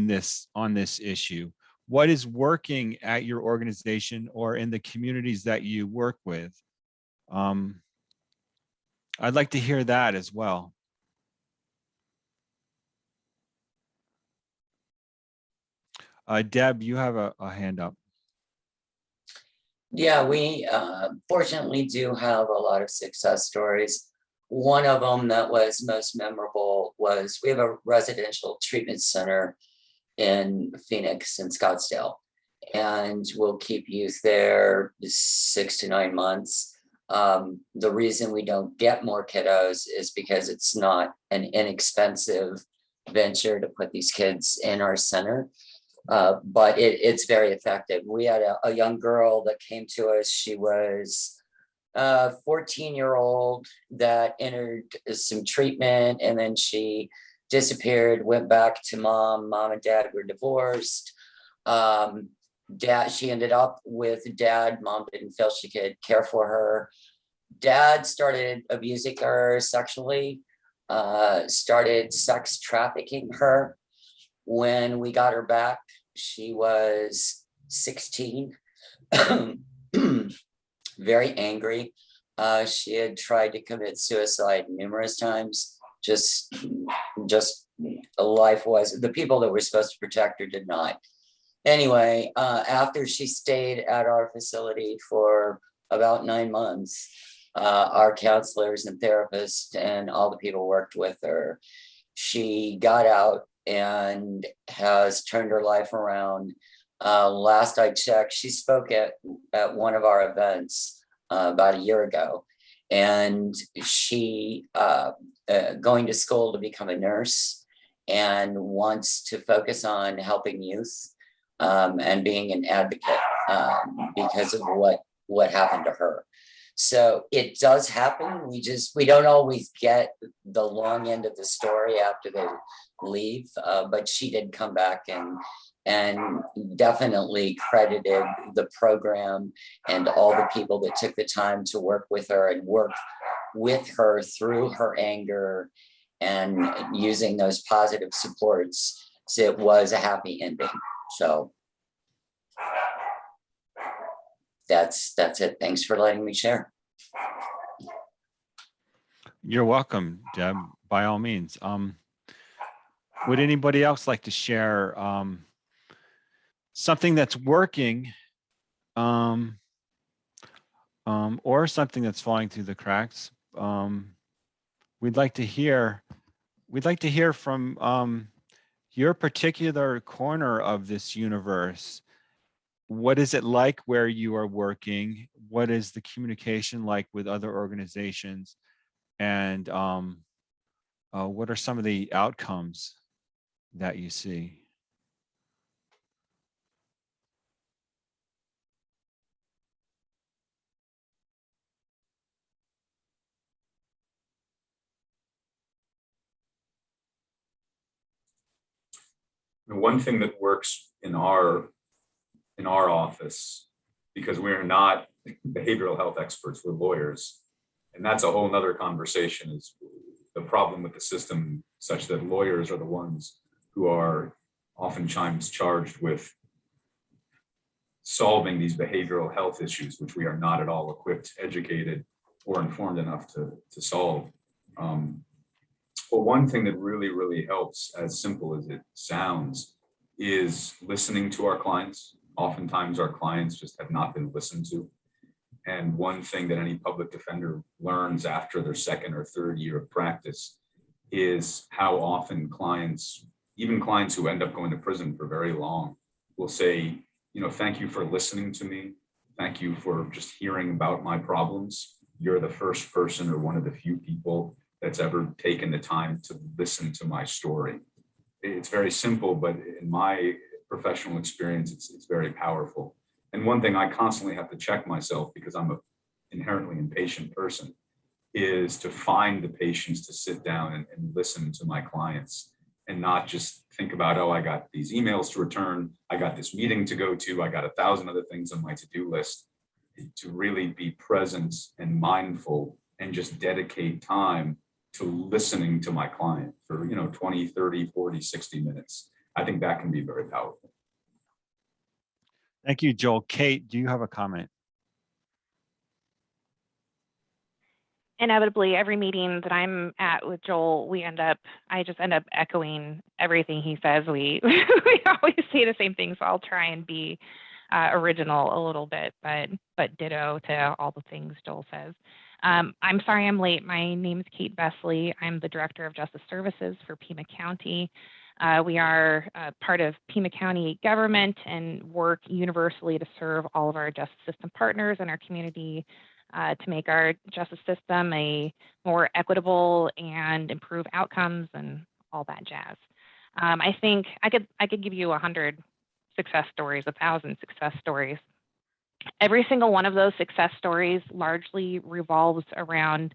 this issue? What is working at your organization or in the communities that you work with? I'd like to hear that as well. Deb, you have a hand up. Yeah, we fortunately do have a lot of success stories. One of them that was most memorable was we have a residential treatment center in Phoenix and Scottsdale, and we'll keep youth there 6 to 9 months. The reason we don't get more kiddos is because it's not an inexpensive venture to put these kids in our center. But it's very effective. We had a young girl that came to us. She was a 14-year-old that entered some treatment, and then she disappeared, went back to mom. Mom and dad were divorced. She ended up with dad. Mom didn't feel she could care for her. Dad started abusing her sexually, started sex trafficking her. When we got her back, she was 16, very angry. She had tried to commit suicide numerous times. Just life was, the people that were supposed to protect her did not. Anyway, after she stayed at our facility for about 9 months, our counselors and therapists and all the people worked with her. She got out and has turned her life around. Last I checked, she spoke at one of our events about a year ago, and she going to school to become a nurse and wants to focus on helping youth and being an advocate because of what happened to her. So it does happen. We don't always get the long end of the story after they leave, but she did come back and definitely credited the program and all the people that took the time to work with her and work with her through her anger and using those positive supports. So it was a happy ending. So that's it. Thanks for letting me share. You're welcome, Deb, by all means. Would anybody else like to share something that's working or something that's falling through the cracks? We'd like to hear from your particular corner of this universe. What is it like where you are working? What is the communication like with other organizations? And what are some of the outcomes that you see? The one thing that works in our office, because we're not behavioral health experts, we're lawyers, and that's a whole nother conversation, is the problem with the system such that lawyers are the ones who are oftentimes charged with solving these behavioral health issues, which we are not at all equipped, educated, or informed enough to solve. But one thing that really, really helps, as simple as it sounds, is listening to our clients. Oftentimes our clients just have not been listened to. And one thing that any public defender learns after their second or third year of practice is how often clients, even clients who end up going to prison for very long, will say, thank you for listening to me. Thank you for just hearing about my problems. You're the first person or one of the few people that's ever taken the time to listen to my story. it's very simple, but in my professional experience, it's very powerful. And one thing I constantly have to check myself, because I'm an inherently impatient person, is to find the patience to sit down and listen to my clients and not just think about, oh, I got these emails to return, I got this meeting to go to, I got 1,000 other things on my to-do list. To really be present and mindful and just dedicate time to listening to my client for 20, 30, 40, 60 minutes. I think that can be very powerful. Thank you, Joel. Kate, do you have a comment? Inevitably, every meeting that I'm at with Joel, I just end up echoing everything he says. We we always say the same thing, so I'll try and be original a little bit, but ditto to all the things Joel says. I'm sorry I'm late. My name is Kate Besley. I'm the Director of Justice Services for Pima County. We are part of Pima County government and work universally to serve all of our justice system partners in our community to make our justice system a more equitable and improve outcomes and all that jazz. I think I could give you 100 success stories, 1,000 success stories. Every single one of those success stories largely revolves around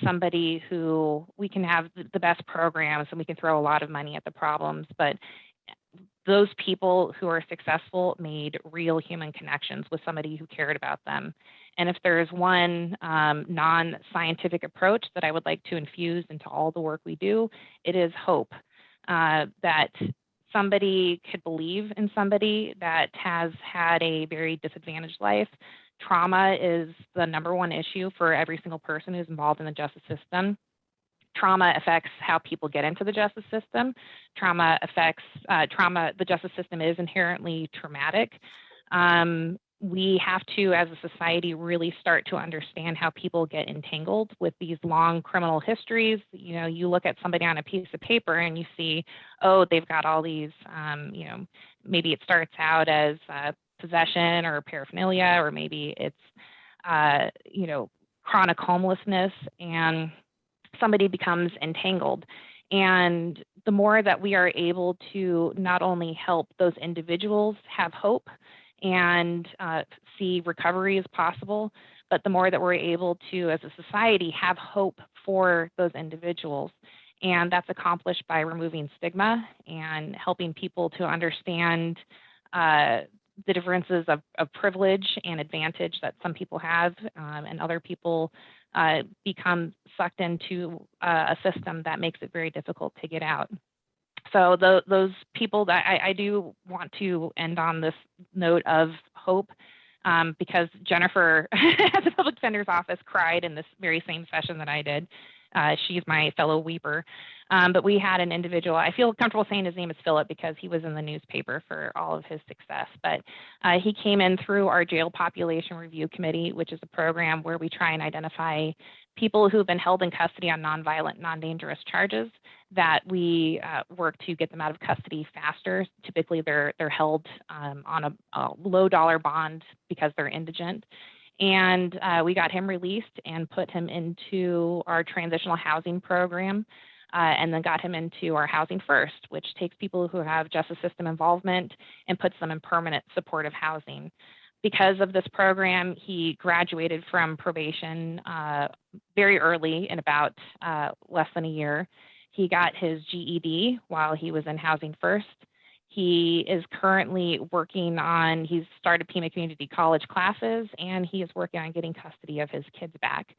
somebody who we can have the best programs and we can throw a lot of money at the problems, but those people who are successful made real human connections with somebody who cared about them. And if there's one non-scientific approach that I would like to infuse into all the work we do, it is hope. That somebody could believe in somebody that has had a very disadvantaged life. Trauma is the -- 1 issue for every single person who's involved in the justice system. Trauma affects how people get into the justice system. The justice system is inherently traumatic. We have to, as a society, really start to understand how people get entangled with these long criminal histories. You look at somebody on a piece of paper and you see, oh, they've got all these, maybe it starts out as possession or paraphernalia, or maybe it's, chronic homelessness, and somebody becomes entangled. And the more that we are able to not only help those individuals have hope and see recovery as possible, but the more that we're able to, as a society, have hope for those individuals. And that's accomplished by removing stigma and helping people to understand the differences of privilege and advantage that some people have, and other people become sucked into a system that makes it very difficult to get out. So those people that I do want to end on this note of hope, because Jennifer at the Public Defender's Office cried in this very same session that I did. She's my fellow weeper. But we had an individual, I feel comfortable saying his name is Philip because he was in the newspaper for all of his success. But he came in through our Jail Population Review Committee, which is a program where we try and identify people who've been held in custody on nonviolent, non-dangerous charges, that we work to get them out of custody faster. Typically, they're held on a low dollar bond because they're indigent. And we got him released and put him into our transitional housing program, and then got him into our Housing First, which takes people who have justice system involvement and puts them in permanent supportive housing. Because of this program, he graduated from probation very early, in about less than a year. He got his GED while he was in Housing First. He is currently he's started Pima Community College classes, and he is working on getting custody of his kids back.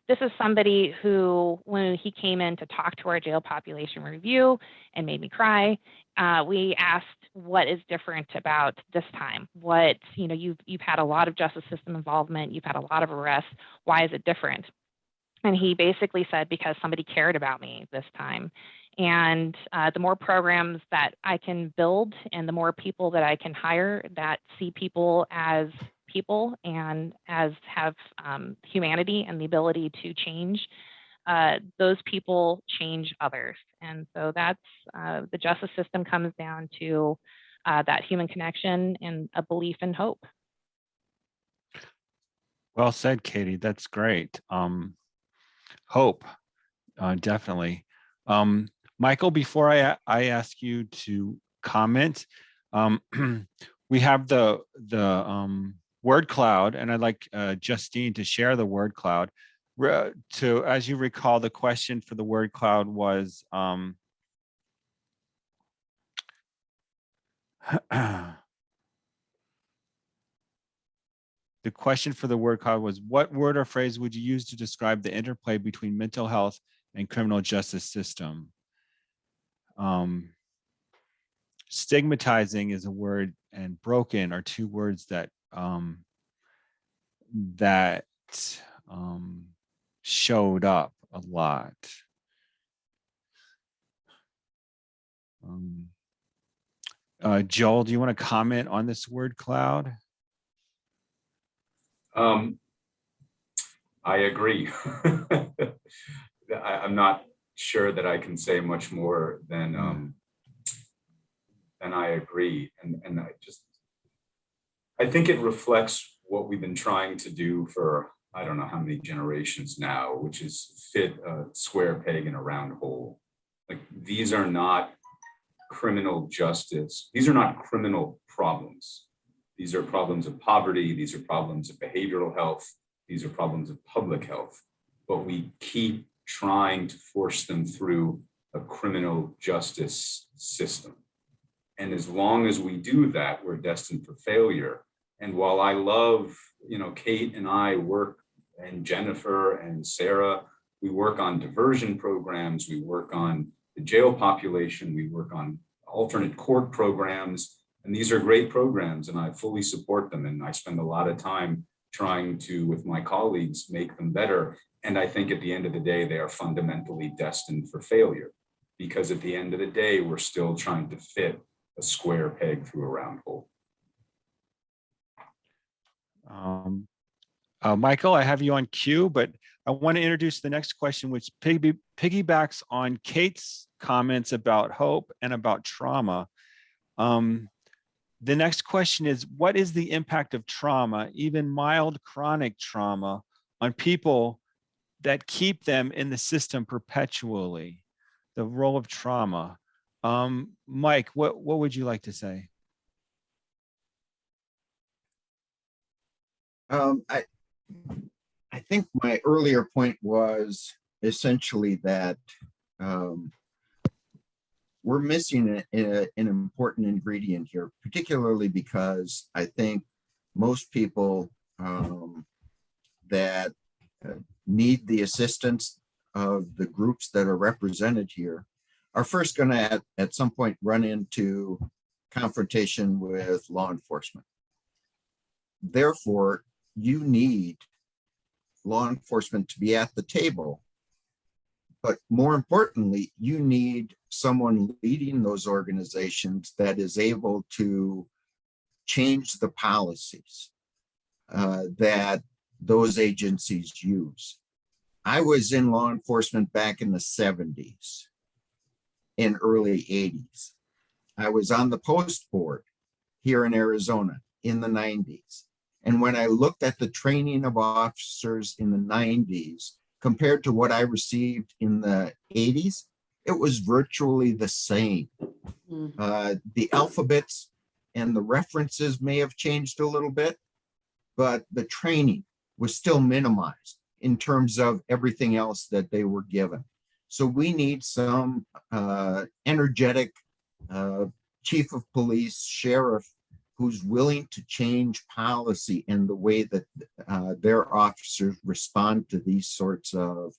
This is somebody who, when he came in to talk to our jail population review and made me cry, we asked, what is different about this time? You've had a lot of justice system involvement, you've had a lot of arrests, why is it different? And he basically said, because somebody cared about me this time. And the more programs that I can build and the more people that I can hire that see people as people and as have humanity and the ability to change, those people change others. And so that's the justice system comes down to that human connection and a belief in hope. Well said, Katie. That's great. Hope, definitely. Michael, before I ask you to comment, we have the word cloud, and I'd like Justine to share the word cloud. As you recall, the question for the word cloud was the question for the word cloud was, what word or phrase would you use to describe the interplay between mental health and criminal justice system? Stigmatizing is a word, and broken are two words that showed up a lot. Joel, do you want to comment on this word cloud? I agree. I'm not sure that I can say much more than I agree. And I think it reflects what we've been trying to do for, I don't know how many generations now, which is fit a square peg in a round hole. Like, these are not criminal justice. These are not criminal problems. These are problems of poverty. These are problems of behavioral health. These are problems of public health. But we keep trying to force them through a criminal justice system. And as long as we do that, we're destined for failure. And while I love, Kate and I work, and Jennifer and Sarah, we work on diversion programs, we work on the jail population, we work on alternate court programs, and these are great programs, and I fully support them. And I spend a lot of time trying to, with my colleagues, make them better. And I think at the end of the day, they are fundamentally destined for failure, because at the end of the day, we're still trying to fit a square peg through a round hole. Michael, I have you on cue, but I want to introduce the next question, which piggybacks on Kate's comments about hope and about trauma. The next question is, what is the impact of trauma, even mild chronic trauma, on people that keep them in the system perpetually? The role of trauma. Mike, what would you like to say? I think my earlier point was essentially that we're missing an important ingredient here, particularly because I think most people that need the assistance of the groups that are represented here are first going to at some point run into confrontation with law enforcement. Therefore, you need law enforcement to be at the table. But more importantly, you need someone leading those organizations that is able to change the policies that those agencies use. I was in law enforcement back in the 70s and early 80s. I was on the post board here in Arizona in the 90s. And when I looked at the training of officers in the 90s compared to what I received in the 80s, it was virtually the same. The alphabets and the references may have changed a little bit, but the training was still minimized in terms of everything else that they were given. So we need some energetic chief of police, sheriff, who's willing to change policy in the way that their officers respond to these sorts of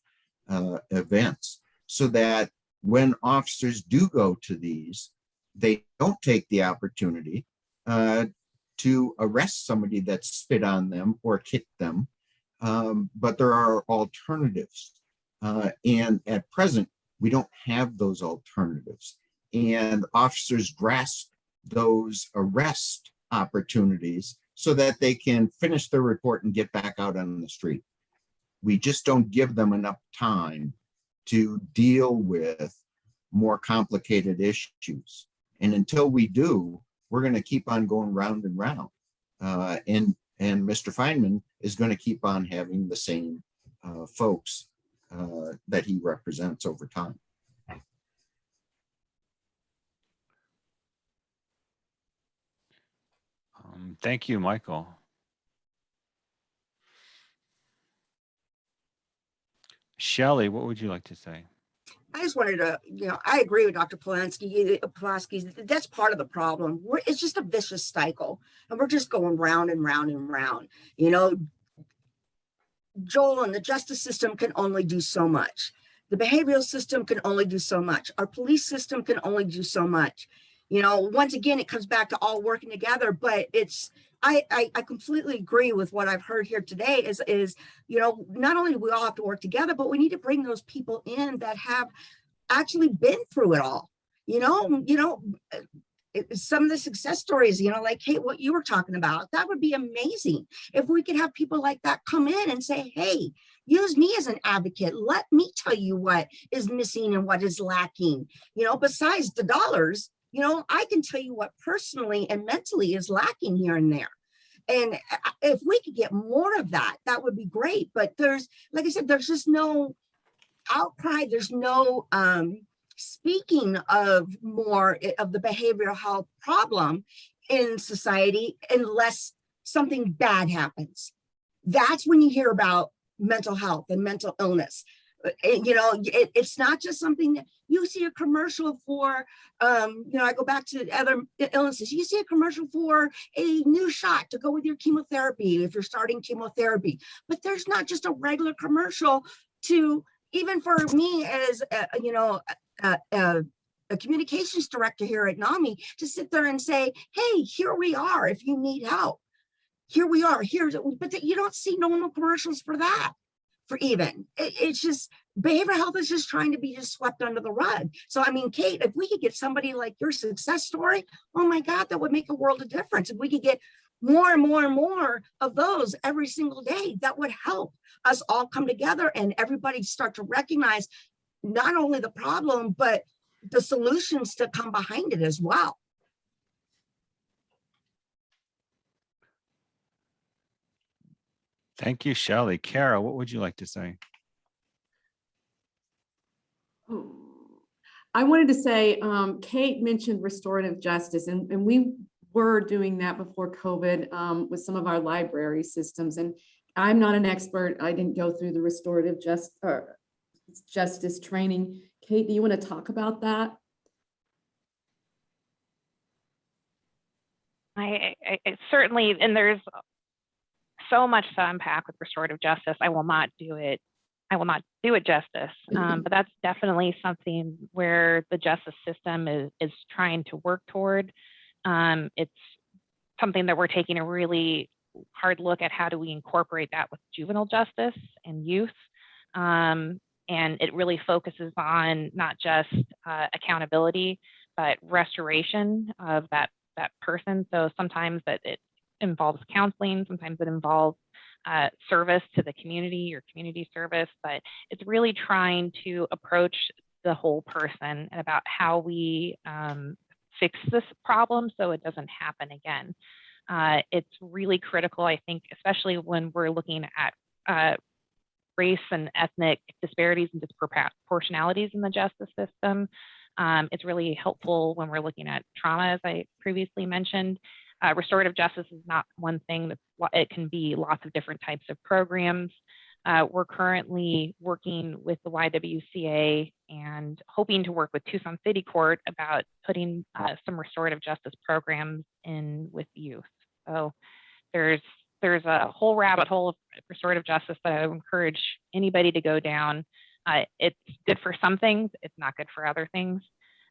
events, so that when officers do go to these, they don't take the opportunity to arrest somebody that spit on them or kicked them, but there are alternatives. And at present, we don't have those alternatives. And officers grasp those arrest opportunities so that they can finish their report and get back out on the street. We just don't give them enough time to deal with more complicated issues. And until we do, we're going to keep on going round and round. And Mr. Feynman is going to keep on having the same folks that he represents over time. Thank you, Michael. Shelley, what would you like to say? I just wanted to, I agree with Dr. Pulaski. That's part of the problem. It's just a vicious cycle, and we're just going round and round and round. Joel, and the justice system can only do so much. The behavioral system can only do so much. Our police system can only do so much. Once again, it comes back to all working together, but I completely agree with what I've heard here today is, not only do we all have to work together, but we need to bring those people in that have actually been through it all. Some of the success stories, like Kate, what you were talking about, that would be amazing if we could have people like that come in and say, hey, use me as an advocate. Let me tell you what is missing and what is lacking. Besides the dollars, I can tell you what personally and mentally is lacking here and there. And if we could get more of that, that would be great. But like I said, there's just no outcry. There's no speaking of more of the behavioral health problem in society unless something bad happens. That's when you hear about mental health and mental illness. It's not just something that you see a commercial for. I go back to other illnesses. You see a commercial for a new shot to go with your chemotherapy if you're starting chemotherapy. But there's not just a regular commercial to, even for me as a communications director here at NAMI, to sit there and say, hey, here we are. If you need help, here we are. But you don't see normal commercials for that. It's just behavioral health is just trying to be just swept under the rug. So, Kate, if we could get somebody like your success story, oh my God, that would make a world of difference. If we could get more and more and more of those every single day, that would help us all come together and everybody start to recognize not only the problem, but the solutions to come behind it as well. Thank you, Shelley. Kara, what would you like to say? I wanted to say, Kate mentioned restorative justice, and we were doing that before COVID with some of our library systems. And I'm not an expert. I didn't go through the restorative justice training. Kate, do you want to talk about that? I certainly, and there's so much to unpack with restorative justice. I will not do it justice, but that's definitely something where the justice system is trying to work toward. It's something that we're taking a really hard look at. How do we incorporate that with juvenile justice and youth? And it really focuses on not just accountability, but restoration of that person. So sometimes that it involves counseling, sometimes it involves service to the community or community service, but it's really trying to approach the whole person and about how we fix this problem so it doesn't happen again. It's really critical, I think, especially when we're looking at race and ethnic disparities and disproportionalities in the justice system. It's really helpful when we're looking at trauma, as I previously mentioned. Restorative justice is not one thing. It can be lots of different types of programs. We're currently working with the YWCA and hoping to work with Tucson City Court about putting some restorative justice programs in with youth. So there's a whole rabbit hole of restorative justice that I would encourage anybody to go down. It's good for some things. It's not good for other things.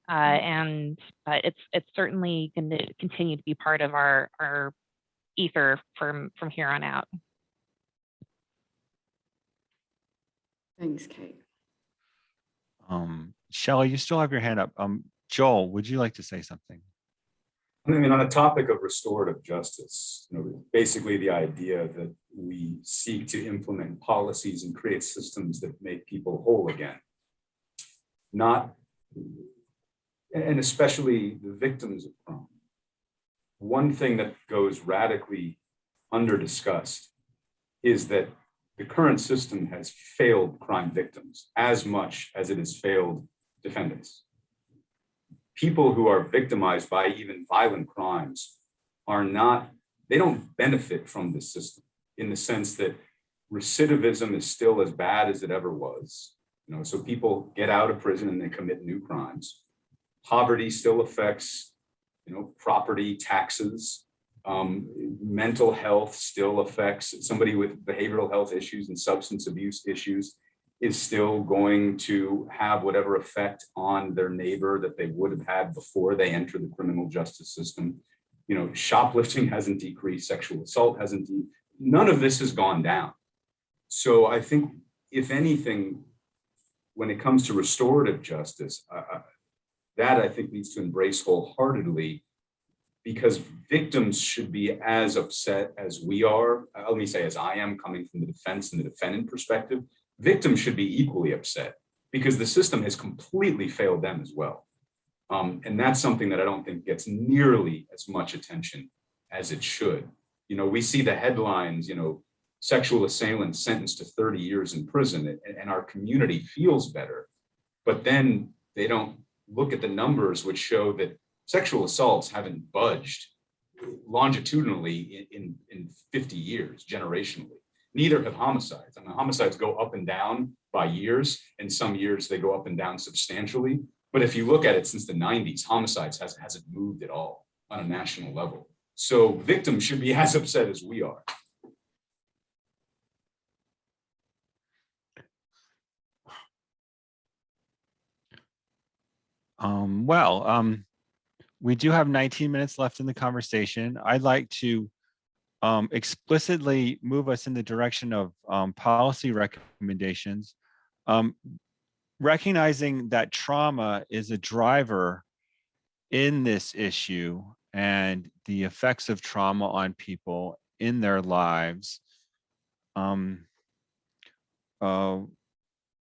And it's certainly going to continue to be part of our ether from here on out. Thanks, Kate. Shelley, you still have your hand up. Joel, would you like to say something? On the topic of restorative justice, basically the idea that we seek to implement policies and create systems that make people whole again, and especially the victims of crime. One thing that goes radically under-discussed is that the current system has failed crime victims as much as it has failed defendants. People who are victimized by even violent crimes are not they don't benefit from the system in the sense that recidivism is still as bad as it ever was. You know, so people get out of prison and they commit new crimes. Poverty still affects, you know, property taxes. Mental health still affects somebody with behavioral health issues and substance abuse issues is still going to have whatever effect on their neighbor that they would have had before they enter the criminal justice system. You know, shoplifting hasn't decreased, sexual assault hasn't, none of this has gone down. So I think, if anything, when it comes to restorative justice, that I think needs to embrace wholeheartedly, because victims should be as upset as we are. Let me say, as I am, coming from the defense and the defendant perspective, victims should be equally upset because the system has completely failed them as well. And that's something that I don't think gets nearly as much attention as it should. You know, we see the headlines, you know, sexual assailant sentenced to 30 years in prison, and our community feels better. But then they don't look at the numbers, which show that sexual assaults haven't budged longitudinally in 50 years, generationally. Neither have homicides. I mean, homicides go up and down by years, and some years they go up and down substantially. But if you look at it since the 90s, homicides hasn't moved at all on a national level. So victims should be as upset as we are. We do have 19 minutes left in the conversation. I'd like to explicitly move us in the direction of policy recommendations, recognizing that trauma is a driver in this issue and the effects of trauma on people in their lives.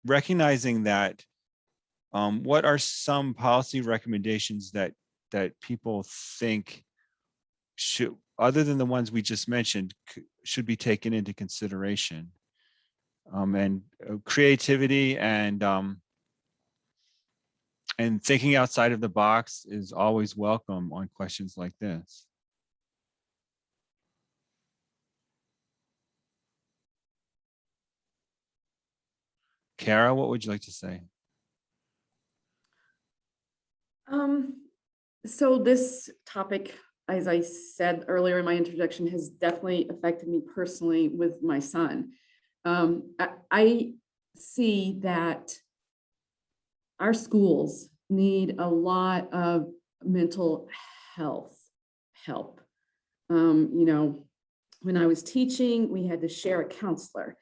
Recognizing that, what are some policy recommendations that people think should, other than the ones we just mentioned, should be taken into consideration? And creativity and thinking outside of the box is always welcome on questions like this. Kara, what would you like to say? So this topic, as I said earlier in my introduction, has definitely affected me personally with my son. I see that our schools need a lot of mental health help. You know, when I was teaching, we had to share a counselor.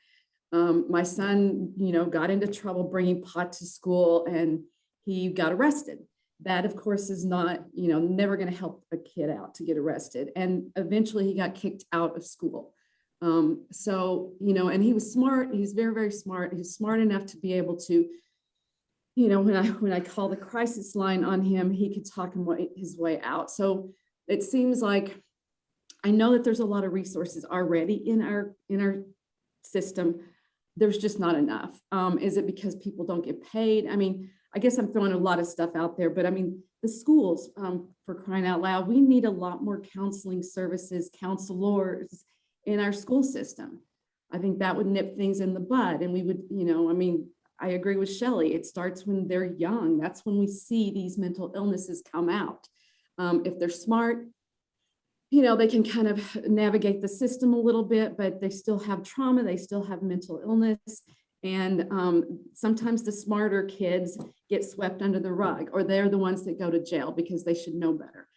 My son, you know, got into trouble bringing pot to school and he got arrested. That, of course, is not, you know, never going to help a kid out to get arrested. And eventually he got kicked out of school. So, you know, and he was smart. He was very, very smart. He was smart enough to be able to, you know, when I call the crisis line on him, he could talk his way out. So it seems like, I know that there's a lot of resources already in our system. There's just not enough. Is it because people don't get paid? I mean, I guess I'm throwing a lot of stuff out there, but I mean, the schools, for crying out loud, we need a lot more counseling services, counselors in our school system. I think that would nip things in the bud, and we would, you know, I mean, I agree with Shelley. It starts when they're young. That's when we see these mental illnesses come out. If they're smart, you know, they can kind of navigate the system a little bit, but they still have trauma. They still have mental illness. And sometimes the smarter kids get swept under the rug, or they're the ones that go to jail because they should know better.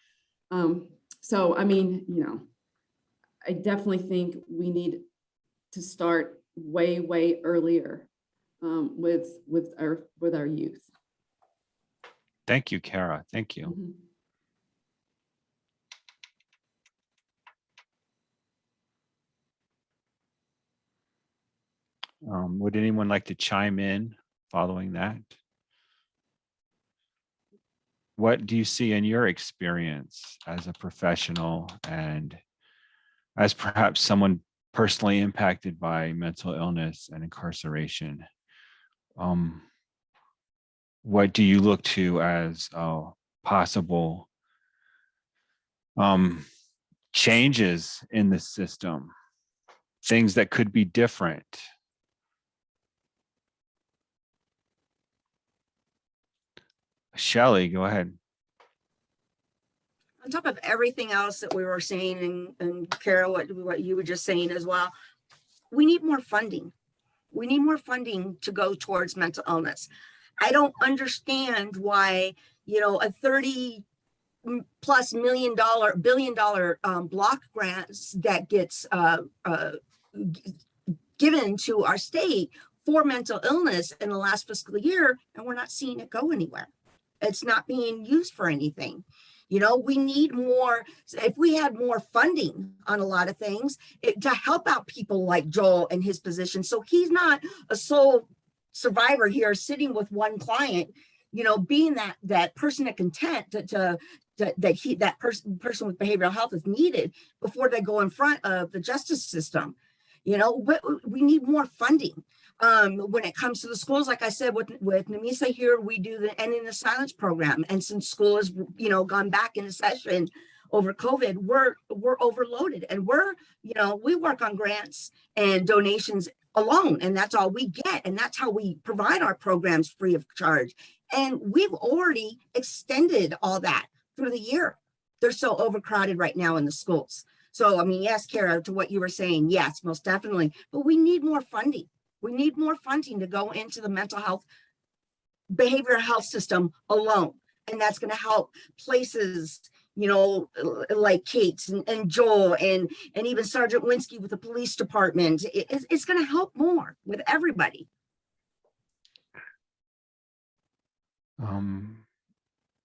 So, I mean, you know, I definitely think we need to start way, way earlier with our youth. Thank you, Kara. Thank you. Mm-hmm. Would anyone like to chime in following that? What do you see in your experience as a professional and as perhaps someone personally impacted by mental illness and incarceration? What do you look to as possible changes in the system, things that could be different. Shelley, go ahead. On top of everything else that we were saying, and Carol, what you were just saying as well, we need more funding. We need more funding to go towards mental illness. I don't understand why, a 30 plus billion dollar block grants that gets given to our state for mental illness in the last fiscal year, and we're not seeing it go anywhere. It's not being used for anything. We need more. If we had more funding on a lot of things to help out people like Joel in his position, so he's not a sole survivor here sitting with one client, being that person of content that person with behavioral health is needed before they go in front of the justice system. But we need more funding. When it comes to the schools, like I said, with Namisa here, we do the Ending the Silence program. And since school has, gone back into session over COVID, we're overloaded, and we work on grants and donations alone, and that's all we get. And that's how we provide our programs free of charge. And we've already extended all that through the year. They're so overcrowded right now in the schools. So, yes, Kara, to what you were saying, yes, most definitely, but we need more funding. We need more funding to go into the mental health, behavioral health system alone. And that's going to help places, like Kate's and Joel and even Sergeant Winsky with the police department. It's going to help more with everybody.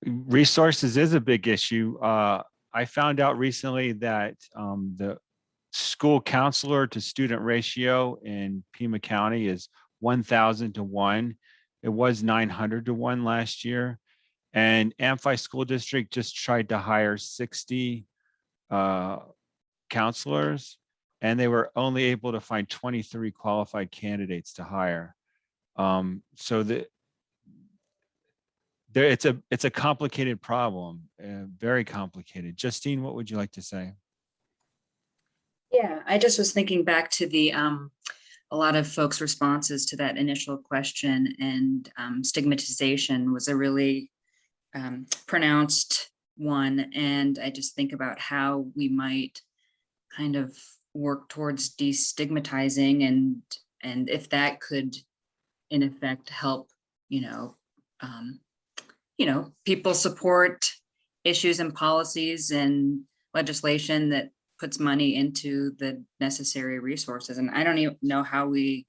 Resources is a big issue. I found out recently that the school counselor to student ratio in Pima County is 1,000 to 1. It was 900 to 1 last year. And Amphi School District just tried to hire 60 counselors, and they were only able to find 23 qualified candidates to hire. So it's a complicated problem, very complicated. Justine, what would you like to say? Yeah, I just was thinking back to the a lot of folks' responses to that initial question, and stigmatization was a really pronounced one. And I just think about how we might kind of work towards destigmatizing, and if that could, in effect, help, people support issues and policies and legislation that puts money into the necessary resources. And I don't even know how we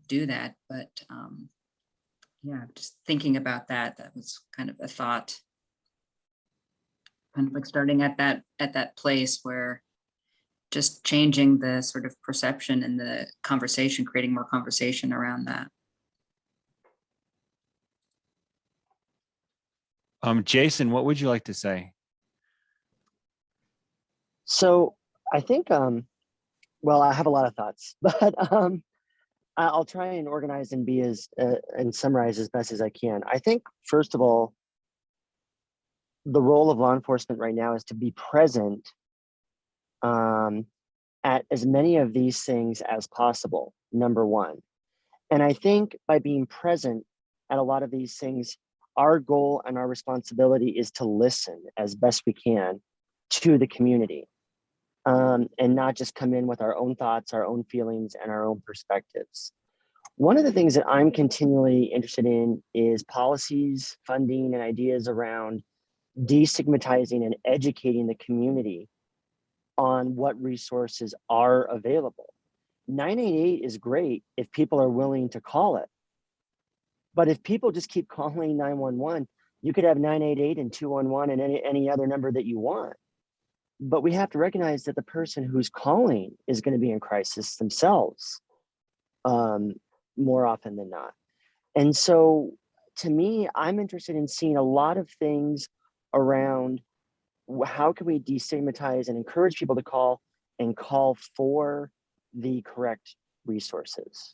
do that, but yeah, just thinking about that was kind of a thought, kind of like starting at that place where just changing the sort of perception and the conversation, creating more conversation around that. Jason, what would you like to say? So I think, well, I have a lot of thoughts, but I'll try and organize and be and summarize as best as I can. I think, first of all, the role of law enforcement right now is to be present at as many of these things as possible, number one. And I think by being present at a lot of these things, our goal and our responsibility is to listen as best we can to the community, and not just come in with our own thoughts, our own feelings, and our own perspectives. One of the things that I'm continually interested in is policies, funding, and ideas around destigmatizing and educating the community on what resources are available. 988 is great if people are willing to call it. But if people just keep calling 911, you could have 988 and 211 and any other number that you want. But we have to recognize that the person who's calling is going to be in crisis themselves, more often than not. And so to me, I'm interested in seeing a lot of things around how can we destigmatize and encourage people to call and call for the correct resources.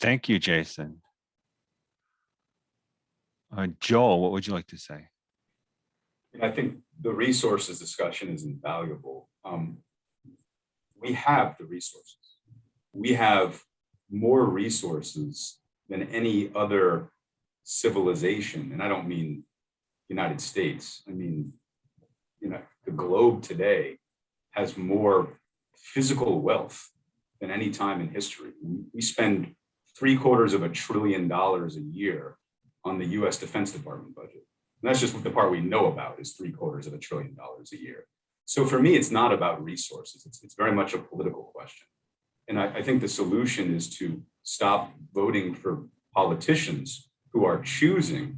Thank you, Jason. Joel, what would you like to say? I think the resources discussion is invaluable. We have the resources. We have more resources than any other civilization. And I don't mean United States. I mean, the globe today has more physical wealth than any time in history. We spend $750 billion a year on the US Defense Department budget. And that's just the part we know about is $750 billion a year. So for me, it's not about resources. It's very much a political question. And I think the solution is to stop voting for politicians who are choosing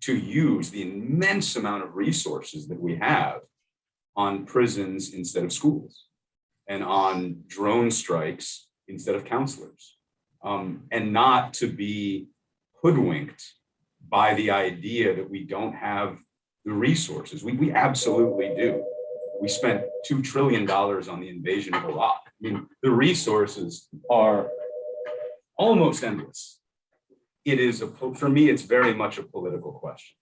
to use the immense amount of resources that we have on prisons instead of schools, and on drone strikes instead of counselors, and not to be hoodwinked by the idea that we don't have the resources. We absolutely do. We spent $2 trillion on the invasion of Iraq. I mean, the resources are almost endless. It is, for me, it's very much a political question.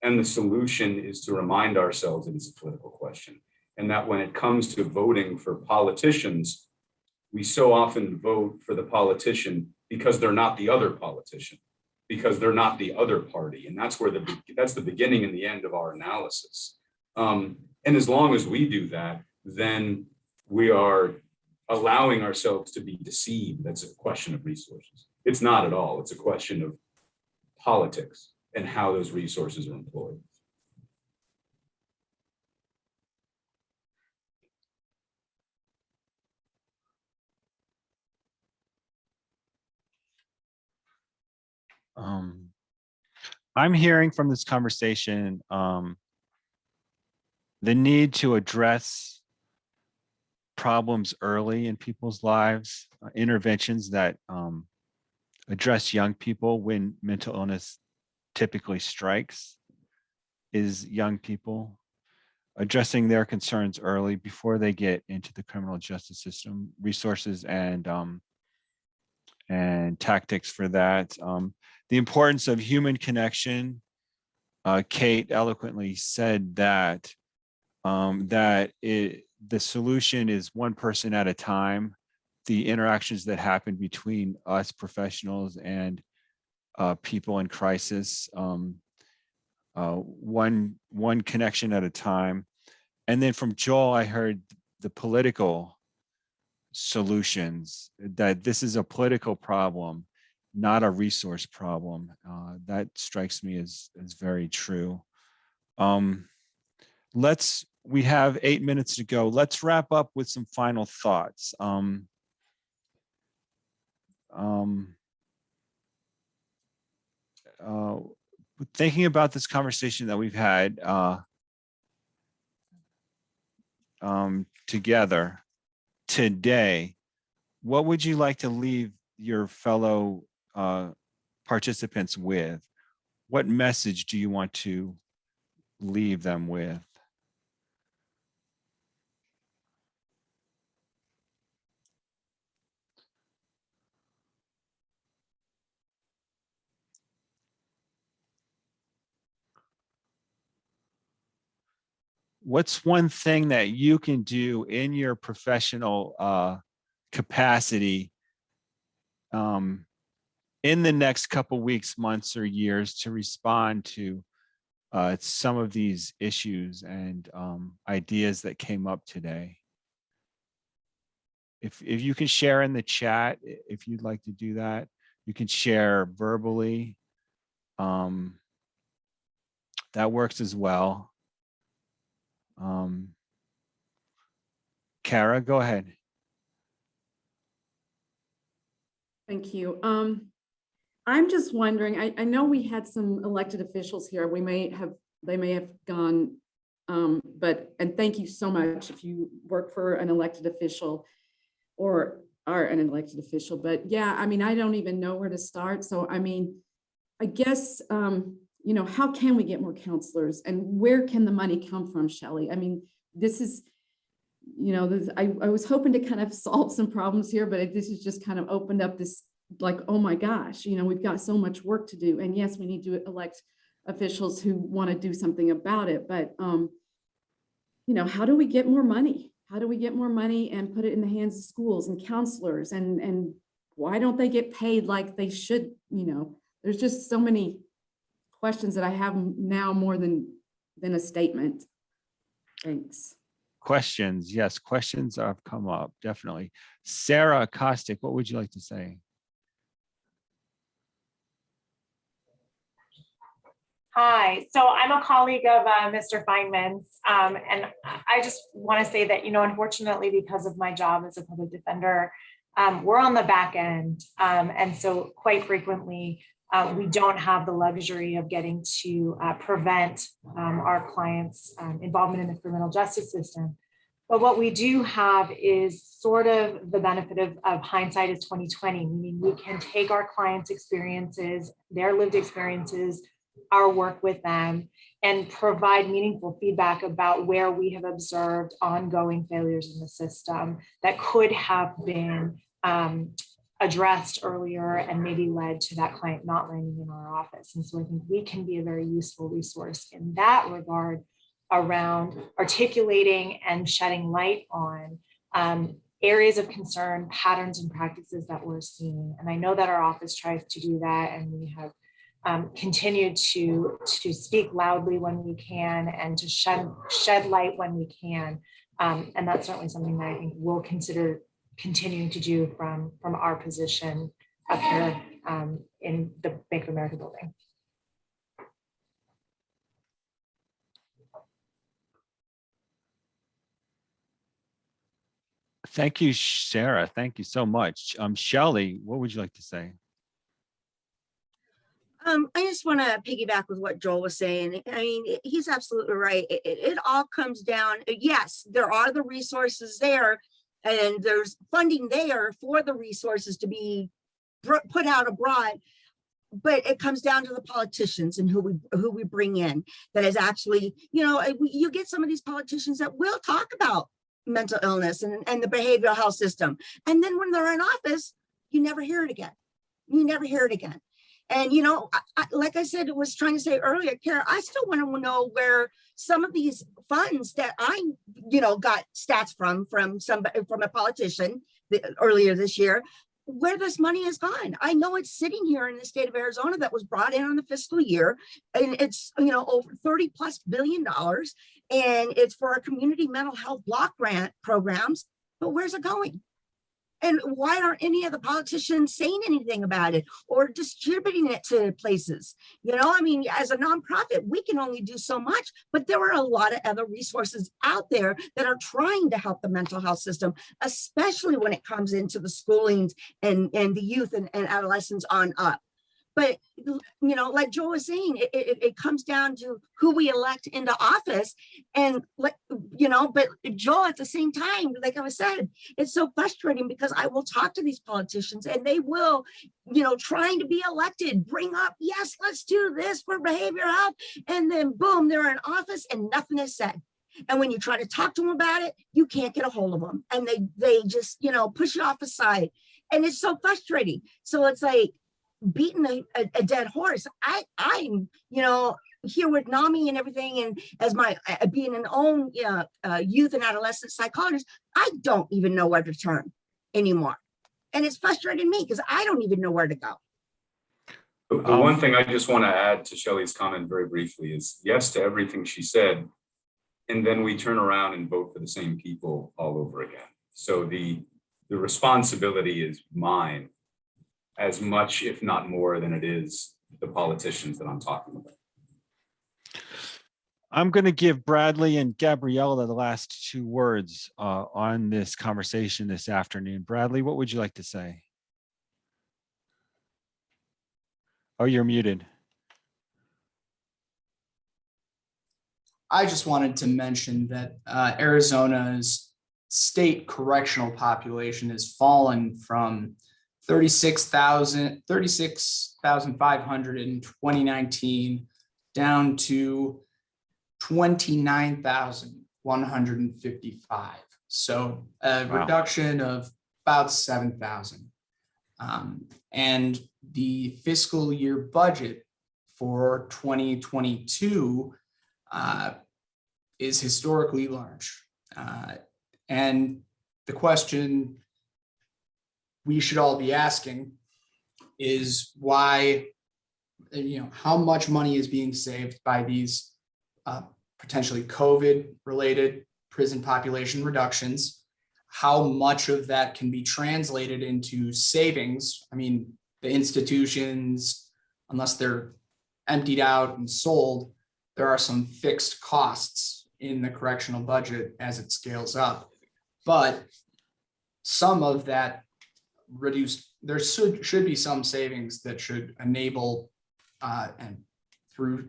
And the solution is to remind ourselves that it's a political question. And that when it comes to voting for politicians, we so often vote for the politician because they're not the other politician, because they're not the other party. And that's where that's the beginning and the end of our analysis. And as long as we do that, then we are allowing ourselves to be deceived. That's a question of resources. It's not at all. It's a question of politics and how those resources are employed. I'm hearing from this conversation the need to address problems early in people's lives, interventions that address young people when mental illness typically strikes is young people, addressing their concerns early before they get into the criminal justice system, resources and tactics for that. The importance of human connection. Kate eloquently said that the solution is one person at a time. The interactions that happen between us professionals and people in crisis, one connection at a time. And then from Joel, I heard the political solutions, that this is a political problem, not a resource problem. That strikes me as very true. We have 8 minutes to go. Let's wrap up with some final thoughts. Thinking about this conversation that we've had together today, what would you like to leave your fellow participants with? What message do you want to leave them with? What's one thing that you can do in your professional capacity in the next couple weeks, months, or years to respond to some of these issues and ideas that came up today? If you can share in the chat, if you'd like to do that, you can share verbally. That works as well. Kara, go ahead. Thank you. I'm just wondering, I know we had some elected officials here. They may have gone, and thank you so much if you work for an elected official or are an elected official. But yeah, I mean, I don't even know where to start. So, I mean, I guess, how can we get more counselors and where can the money come from, Shelley? I mean, this is, I was hoping to kind of solve some problems here, but this has just kind of opened up this, like, oh my gosh, we've got so much work to do. And yes, we need to elect officials who want to do something about it. But, you know, how do we get more money? How do we get more money and put it in the hands of schools and counselors? And why don't they get paid like they should? You know, there's just so many questions that I have now more than a statement. Thanks. Questions. Yes, questions have come up, definitely. Sarah Kostick, what would you like to say? Hi, so I'm a colleague of Mr. Feynman's, and I just want to say that, you know, unfortunately, because of my job as a public defender, we're on the back end. And so quite frequently, we don't have the luxury of getting to prevent our clients' involvement in the criminal justice system. But what we do have is sort of the benefit of hindsight is 20/20, meaning we can take our clients' experiences, their lived experiences, our work with them, and provide meaningful feedback about where we have observed ongoing failures in the system that could have been addressed earlier and maybe led to that client not landing in our office. And so I think we can be a very useful resource in that regard around articulating and shedding light on areas of concern, patterns and practices that we're seeing. And I know that our office tries to do that, and we have continue to speak loudly when we can and to shed light when we can. And that's certainly something that I think we'll consider continuing to do from our position up here in the Bank of America building. Thank you, Sarah. Thank you so much. Shelley, what would you like to say? I just want to piggyback with what Joel was saying. I mean, he's absolutely right. It all comes down, yes, there are the resources there, and there's funding there for the resources to be put out abroad. But it comes down to the politicians and who we bring in. That is actually, you know, you get some of these politicians that will talk about mental illness and the behavioral health system, and then when they're in office, you never hear it again. You never hear it again. And, you know, like I said, was trying to say earlier, Kara, I still want to know where some of these funds that I, you know, got stats from a politician earlier this year, where this money has gone. I know it's sitting here in the state of Arizona that was brought in on the fiscal year, and it's, you know, over $30+ billion, and it's for our community mental health block grant programs. But where's it going? And why aren't any of the politicians saying anything about it or distributing it to places? You know, I mean, as a nonprofit, we can only do so much, but there are a lot of other resources out there that are trying to help the mental health system, especially when it comes into the schoolings and the youth and adolescents on up. But, you know, like Joel was saying, it comes down to who we elect into office. And, you know, but Joel, at the same time, like I said, it's so frustrating because I will talk to these politicians and they will, you know, trying to be elected, bring up, yes, let's do this for behavioral health. And then boom, they're in office and nothing is said. And when you try to talk to them about it, you can't get a hold of them. And they just, you know, push you off aside. And it's so frustrating. So it's like, beating a dead horse. I'm, you know, here with NAMI and everything, and as my being an own youth and adolescent psychologist, I don't even know where to turn anymore, and it's frustrating me because I don't even know where to go. The one thing I just want to add to Shelley's comment very briefly is yes to everything she said, and then we turn around and vote for the same people all over again. So the responsibility is mine as much, if not more, than it is the politicians that I'm talking about. I'm going to give Bradley and Gabriella the last 2 words on this conversation this afternoon. Bradley, what would you like to say? Oh, you're muted. I just wanted to mention that Arizona's state correctional population has fallen from 36,500 in 2019 down to 29,155. So a reduction of about 7,000. And the fiscal year budget for 2022 is historically large. And the question we should all be asking is why, how much money is being saved by these potentially COVID-related prison population reductions? How much of that can be translated into savings? I mean, the institutions, unless they're emptied out and sold, there are some fixed costs in the correctional budget as it scales up. But some of that reduced, there should be some savings that should enable and through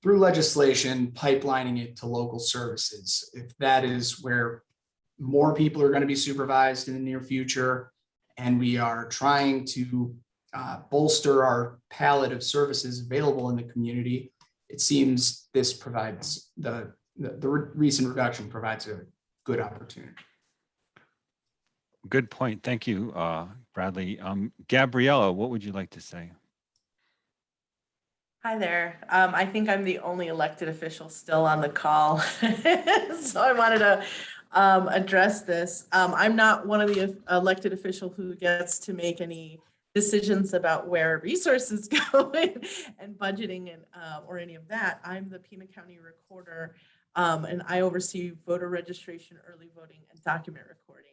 legislation, pipelining it to local services. If that is where more people are going to be supervised in the near future, and we are trying to bolster our palette of services available in the community, it seems this provides the recent reduction provides a good opportunity. Good point. Thank you, Bradley. Gabriella, what would you like to say? Hi there. I think I'm the only elected official still on the call. So I wanted to address this. I'm not one of the elected officials who gets to make any decisions about where resources go and budgeting and or any of that. I'm the Pima County Recorder, and I oversee voter registration, early voting, and document recording.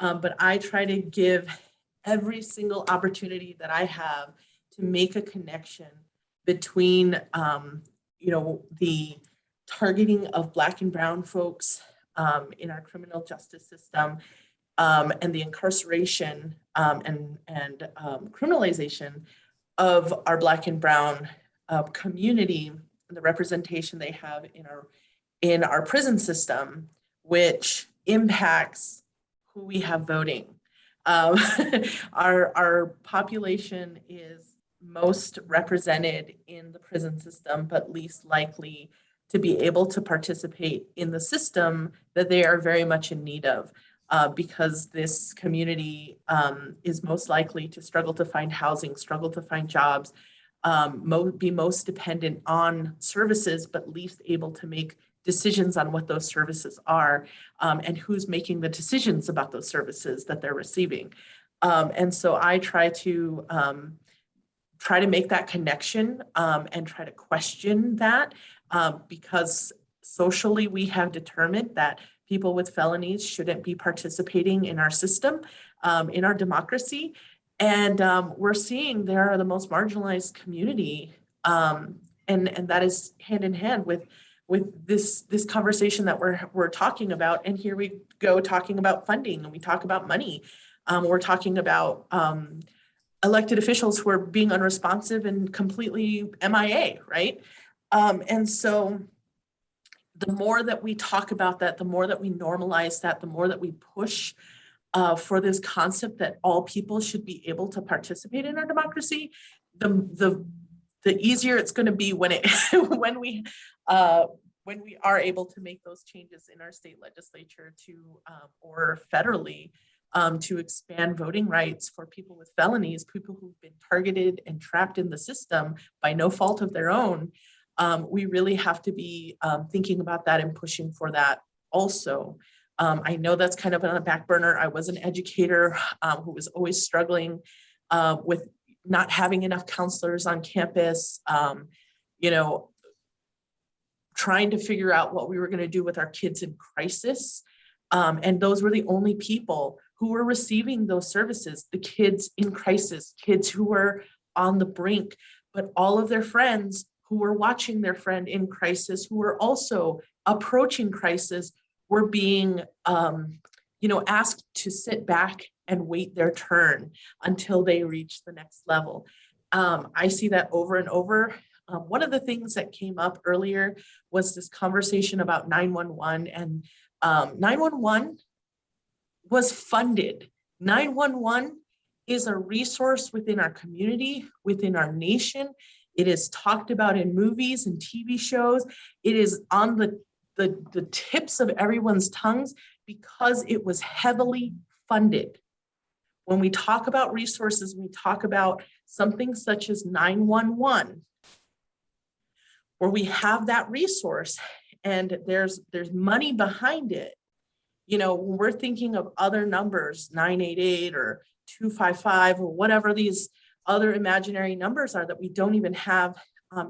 But I try to give every single opportunity that I have to make a connection between, the targeting of Black and Brown folks in our criminal justice system, and the incarceration and criminalization of our Black and Brown community, and the representation they have in our prison system, which impacts who we have voting. Our population is most represented in the prison system, but least likely to be able to participate in the system that they are very much in need of, because this community is most likely to struggle to find housing, struggle to find jobs, be most dependent on services, but least able to make decisions on what those services are, and who's making the decisions about those services that they're receiving. And so I try to make that connection and try to question that, because socially we have determined that people with felonies shouldn't be participating in our system, in our democracy. And we're seeing they are the most marginalized community, and that is hand in hand with this conversation that we're talking about. And here we go talking about funding, and we talk about money. We're talking about elected officials who are being unresponsive and completely MIA, right? And so the more that we talk about that, the more that we normalize that, the more that we push for this concept that all people should be able to participate in our democracy, the easier it's going to be when we are able to make those changes in our state legislature or federally to expand voting rights for people with felonies, people who've been targeted and trapped in the system by no fault of their own. We really have to be thinking about that and pushing for that also. I know that's kind of on a back burner. I was an educator who was always struggling with not having enough counselors on campus, trying to figure out what we were going to do with our kids in crisis. And those were the only people who were receiving those services, the kids in crisis, kids who were on the brink, but all of their friends who were watching their friend in crisis, who were also approaching crisis, were being asked to sit back and wait their turn until they reach the next level. I see that over and over. One of the things that came up earlier was this conversation about 911, and 911 was funded. 911 is a resource within our community, within our nation. It is talked about in movies and TV shows. It is on the tips of everyone's tongues because it was heavily funded. when we talk about resources, we talk about something such as 911, where we have that resource and there's money behind it. You know, when we're thinking of other numbers, 988 or 255 or whatever these other imaginary numbers are that we don't even have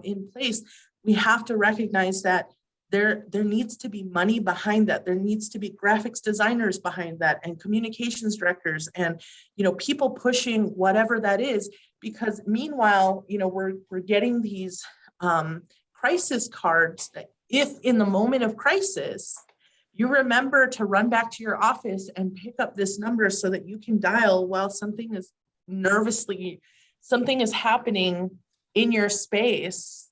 in place, we have to recognize that there needs to be money behind that. There needs to be graphics designers behind that and communications directors and, you know, people pushing whatever that is, because meanwhile, you know, we're getting these crisis cards that if in the moment of crisis, you remember to run back to your office and pick up this number so that you can dial while something is happening in your space,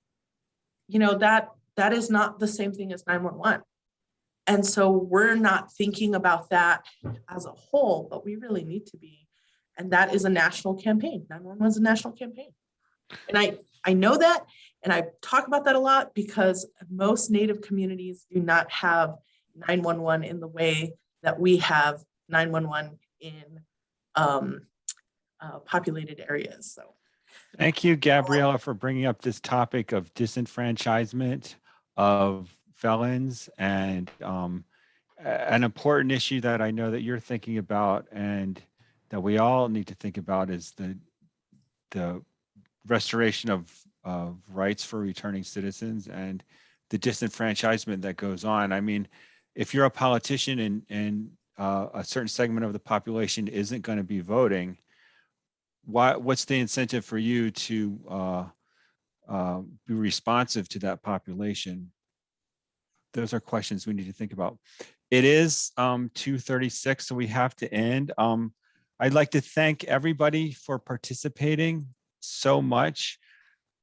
you know, that is not the same thing as 911. And so we're not thinking about that as a whole, but we really need to be. And that is a national campaign. 911 is a national campaign. And I know that, and I talk about that a lot because most Native communities do not have 911 in the way that we have 911 in populated areas. So thank you, Gabriella, for bringing up this topic of disenfranchisement of felons, and an important issue that I know that you're thinking about and that we all need to think about is the restoration of rights for returning citizens and the disenfranchisement that goes on. I mean, if you're a politician and a certain segment of the population isn't going to be voting, what's the incentive for you to be responsive to that population? Those are questions we need to think about. It is 2:36, so we have to end. I'd like to thank everybody for participating so much.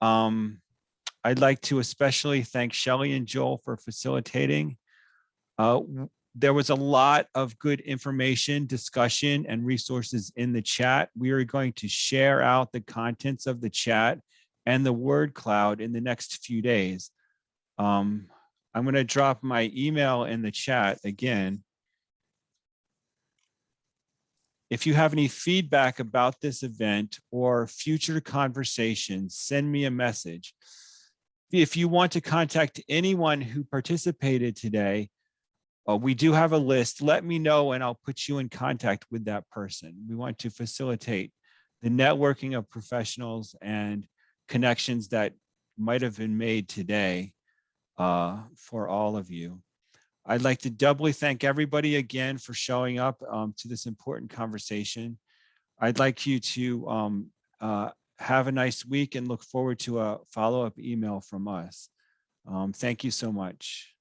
I'd like to especially thank Shelley and Joel for facilitating. There was a lot of good information, discussion, and resources in the chat. We are going to share out the contents of the chat and the word cloud in the next few days. I'm going to drop my email in the chat again. If you have any feedback about this event or future conversations, send me a message. If you want to contact anyone who participated today, we do have a list. Let me know and I'll put you in contact with that person. We want to facilitate the networking of professionals and connections that might have been made today for all of you. I'd like to doubly thank everybody again for showing up to this important conversation. I'd like you to have a nice week and look forward to a follow-up email from us. Thank you so much.